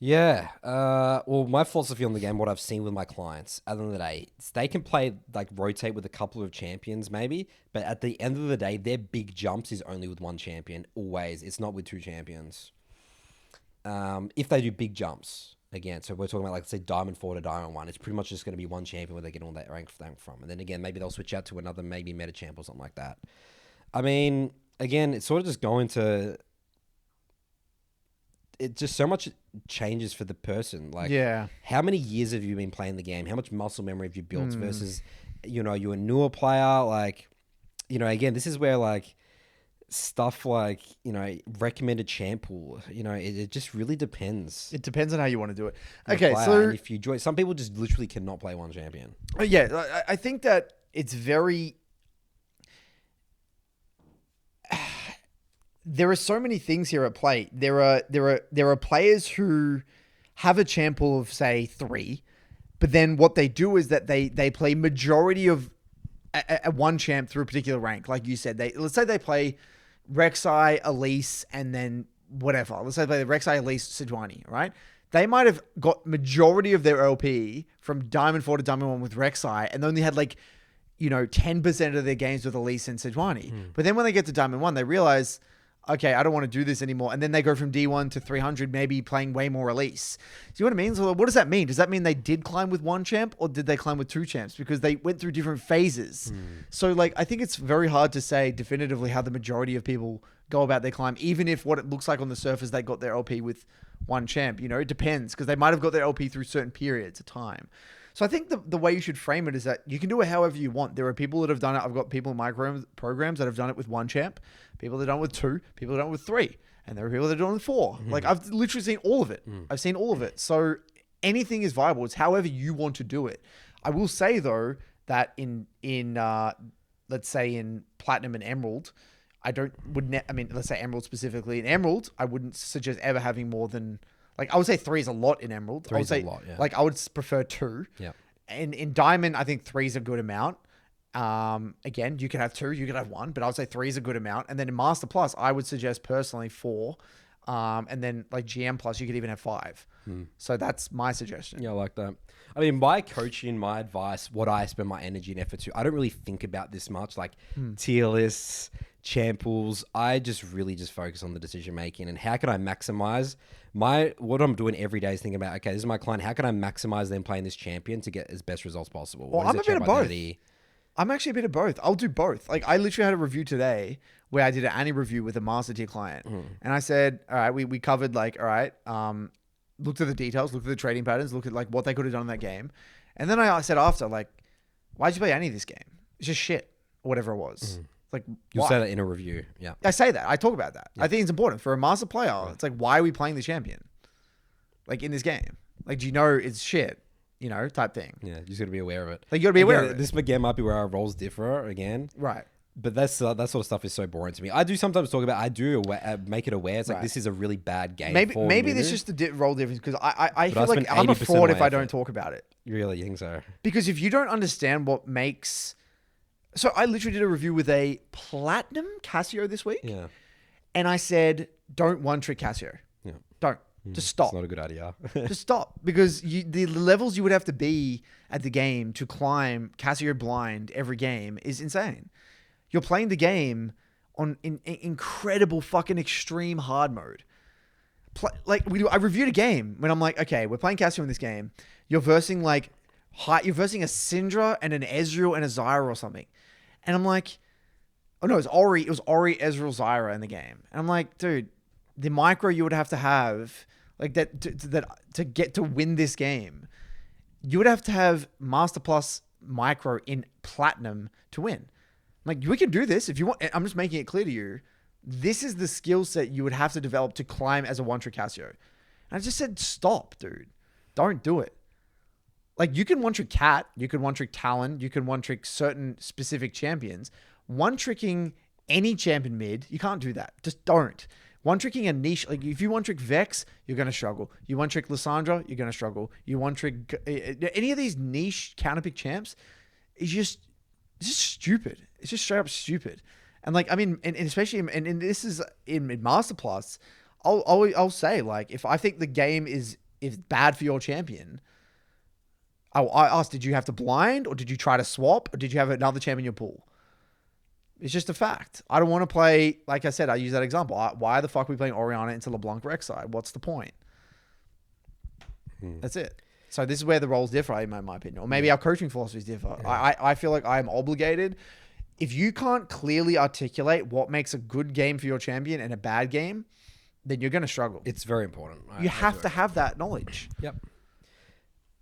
Yeah. Well, my philosophy on the game, what I've seen with my clients, at the end of the day, they can play, like, rotate with a couple of champions maybe, but at the end of the day, their big jumps is only with one champion, always. It's not with 2 champions. If they do big jumps, again, so we're talking about, like, say, Diamond 4 to Diamond 1, it's pretty much just going to be one champion where they get all that rank from. And then, again, maybe they'll switch out to another maybe meta champ or something like that. I mean, again, it's sort of just going to... It just so much changes for the person. Like, how many years have you been playing the game? How much muscle memory have you built versus, you're a newer player? Like, again, this is where, like, stuff like, recommended champ pool, it just really depends. It depends on how you want to do it. Okay, so and if you join, some people just literally cannot play one champion. Yeah, I think that it's very... There are so many things here at play. There are players who have a champ pool of, say, 3, but then what they do is that they play majority of a one champ through a particular rank. Like you said, let's say they play Rek'Sai, Elise, and then whatever. Let's say they play Rek'Sai, Elise, Sejuani, right? They might have got majority of their LP from Diamond 4 to Diamond 1 with Rek'Sai and only had 10% of their games with Elise and Sejuani. But then when they get to Diamond 1, they realize, okay, I don't want to do this anymore. And then they go from D1 to 300, maybe playing way more Elise. Do you know what I mean? So what does that mean? Does that mean they did climb with one champ or did they climb with 2 champs? Because they went through different phases. So I think it's very hard to say definitively how the majority of people go about their climb, even if what it looks like on the surface, they got their LP with one champ. It depends because they might have got their LP through certain periods of time. So I think the way you should frame it is that you can do it however you want. There are people that have done it. I've got people in my programs that have done it with one champ, people that have done it with 2, people that have done it with 3, and there are people that have done it with 4. I've literally seen all of it. I've seen all of it. So anything is viable. It's however you want to do it. I will say though that in let's say in Platinum and Emerald, let's say Emerald specifically. In Emerald, I wouldn't suggest ever having more than... I would say 3 is a lot in Emerald. 3 is a lot, yeah. I would prefer 2. Yeah. And in Diamond, I think 3 is a good amount. Again, you could have 2, you could have 1, but I would say 3 is a good amount. And then in Master Plus, I would suggest personally 4. And then GM Plus, you could even have 5. So that's my suggestion. Yeah, I like that. I mean, my coaching, my advice, what I spend my energy and effort to, I don't really think about this much, tier lists, champ pools. I just really just focus on the decision making and how can I maximize what I'm doing every day is thinking about, okay, this is my client. How can I maximize them playing this champion to get as best results possible? Well, I'm a bit of both. I'm actually a bit of both. I'll do both. Like I literally had a review today where I did an Annie review with a master tier client. And I said, all right, we covered like, all right, looked at the details, looked at the trading patterns, looked at like what they could have done in that game. And then I said after, like, why'd you play Annie this game? It's just shit or whatever it was. Like, you'll say that in a review. Yeah. I say that. I talk about that. I think it's important for a master player. Right. It's like, why are we playing the champion? Like in this game, like, do you know it's shit? You know, type thing. Yeah, you just got to be aware of it. Like, you got to be aware of it. This again might be where our roles differ again. Right. But that sort of stuff is so boring to me. I do sometimes talk about, make it aware. It's like, this is a really bad game. Maybe there's just the role difference because I feel like I'm a fraud if I don't talk about it. Really, you think so? Because if you don't understand what makes... So I literally did a review with a platinum Casio this week. Yeah. And I said, don't one-trick Casio. Yeah. Don't. Just stop. It's not a good idea. Just stop. Because the levels you would have to be at the game to climb Casio blind every game is insane. You're playing the game on incredible fucking extreme hard mode. I reviewed a game when I'm like, okay, we're playing Casio in this game. You're versing you're versing a Syndra and an Ezreal and a Zyra or something. And I'm like, oh no, it was Ori, Ezreal, Zyra in the game. And I'm like, dude, the micro you would have to have like that to get to win this game, you would have to have Master Plus micro in platinum to win. Like, we can do this if you want. I'm just making it clear to you. This is the skill set you would have to develop to climb as a one-trick Casio. And I just said, stop, dude. Don't do it. Like, you can one-trick Cat. You can one-trick Talon. You can one-trick certain specific champions. One-tricking any champion mid, you can't do that. Just don't. One-tricking a niche. Like, if you one-trick Vex, you're going to struggle. You one-trick Lissandra, you're going to struggle. You one-trick... any of these niche counterpick champs is just... It's just stupid. It's just straight up stupid. And like, I mean, and especially, and this is in Master Plus, I'll say, like, if I think the game is bad for your champion, I ask, did you have to blind or did you try to swap or did you have another champion in your pool? It's just a fact. I don't want to play, like I said, I use that example. Why the fuck are we playing Orianna into LeBlanc Rek'Sai? What's the point? That's it. So this is where the roles differ, in my opinion. Or maybe our coaching philosophies differ. Yeah. I feel like I am obligated. If you can't clearly articulate what makes a good game for your champion and a bad game, then you're going to struggle. It's very important. You have to have that knowledge. Yep.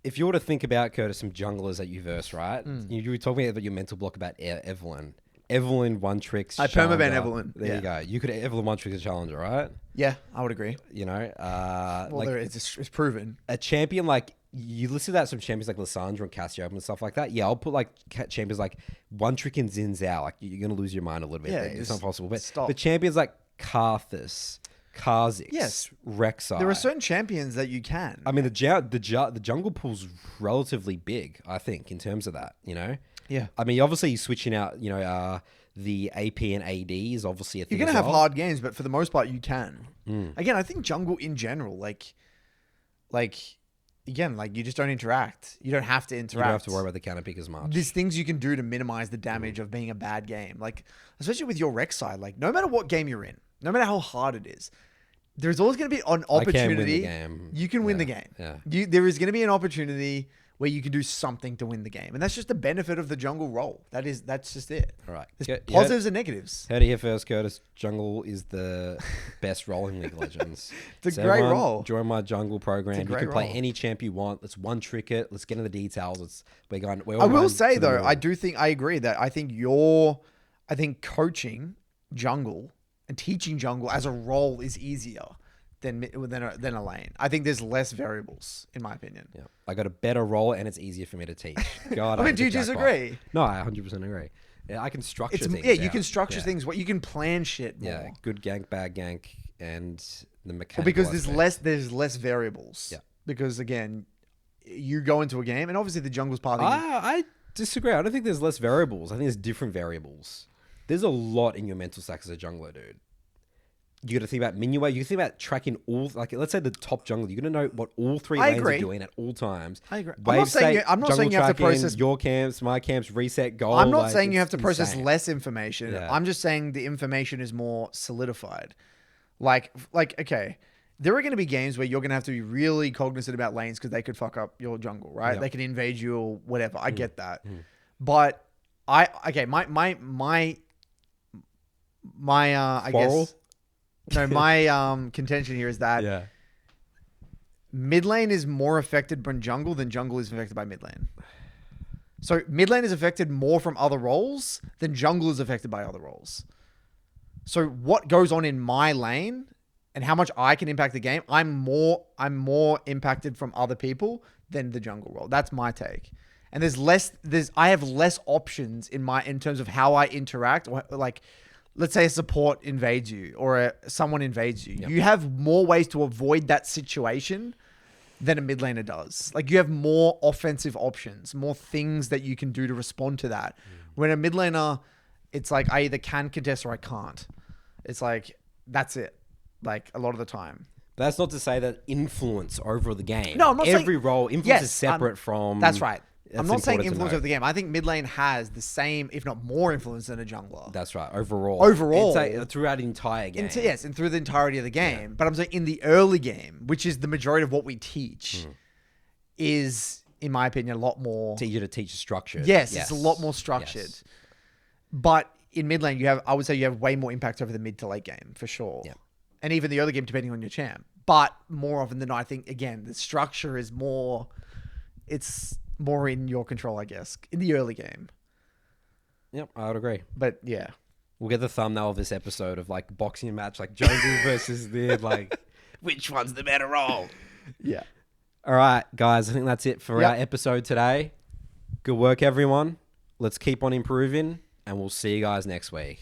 If you were to think about, Curtis, some junglers that you verse, right? You were talking about your mental block about Evelyn. Evelyn one tricks. I permaban Evelyn. There you go. You could Evelyn one tricks a challenger, right? Yeah, I would agree. You know, well, like, it's proven. A champion like you listen to that, some champions like Lissandra and Cassiopeia and stuff like that. Yeah, I'll put like champions like one trick and Xin Zhao. Like you're gonna lose your mind a little bit. Yeah, there. It's not possible. But champions like Karthus, Kha'Zix, Rek'Sai. There are certain champions that you can. I mean, the jungle pool's relatively big, I think, in terms of that. You know. Yeah. I mean, obviously, switching out, you know, the AP and AD is obviously a thing. You're going to have hard games, but for the most part, you can. Again, I think jungle in general, like, again, like, you just don't interact. You don't have to interact. You don't have to worry about the counter pick as much. There's things you can do to minimize the damage of being a bad game. Like, especially with your Rek'Sai, like, no matter what game you're in, no matter how hard it is, there's always going to be an opportunity. You can win the game. Yeah. There is going to be an opportunity where you can do something to win the game. And that's just the benefit of the jungle role. That's just it. All right. There's positives and negatives. Heard it here first, Curtis. Jungle is the best role in League of Legends. It's a great role. Join my jungle program. You can play any champ you want. Let's one trick it. Let's get into the details. I will say though, I agree that I think coaching jungle and teaching jungle as a role is easier than a lane. I think there's less variables, in my opinion. Yeah, I got a better role, and it's easier for me to teach. God, I mean, do you disagree? No, I 100% agree. Yeah, I can structure things. Yeah, you can structure things. What you can plan shit more. Yeah, good gank, bad gank, and the mechanical. Well, because there's less variables. Yeah. Because again, you go into a game, and obviously the jungle's part of I disagree. I don't think there's less variables. I think there's different variables. There's a lot in your mental stack as a jungler, dude. You got to think about Minuet. You think about tracking all, like, let's say the top jungle. You're going to know what all three I lanes agree. are doing at all times. I agree. Wave state, I'm not jungle saying you have to tracking, process. your camps, my camps, reset, goal. I'm not like, saying you have it's to process insane. less information. Yeah. I'm just saying the information is more solidified. Like, okay, there are going to be games where you're going to have to be really cognizant about lanes because they could fuck up your jungle, right? Yep. They can invade you or whatever. I get that, but my I Quarrel? guess no, my contention here is that Yeah. mid lane is more affected by jungle than jungle is affected by mid lane. So mid lane is affected more from other roles than jungle is affected by other roles. So what goes on in my lane and how much I can impact the game, I'm more impacted from other people than the jungle role. That's my take. And I have less options in terms of how I interact. Like, let's say a support invades you or someone invades you. Yep. You have more ways to avoid that situation than a mid laner does. Like, you have more offensive options, more things that you can do to respond to that. When a mid laner, it's like I either can contest or I can't. It's like, that's it. Like, a lot of the time. But that's not to say that influence over the game. No, I'm not saying- Every role, influence Yes, is separate from... That's right. That's I'm not saying important to influence know. over the game. I think mid lane has the same, if not more influence than a jungler. That's right. Overall. Overall. It's like throughout the entire game. Yes, and through the entirety of the game. But I'm saying in the early game, which is the majority of what we teach, is, in my opinion, a lot more... It's easier to teach structured. Yes, it's a lot more structured. Yes. But in mid lane, I would say you have way more impact over the mid to late game, for sure. Yeah. And even the early game, depending on your champ. But more often than not, I think, again, the structure is more... It's more in your control, I guess, in the early game. Yep, I would agree. But yeah. We'll get the thumbnail of this episode of like boxing match, like jungle versus mid, like which one's the better role? Yeah. All right, guys, I think that's it for our episode today. Good work, everyone. Let's keep on improving, and we'll see you guys next week.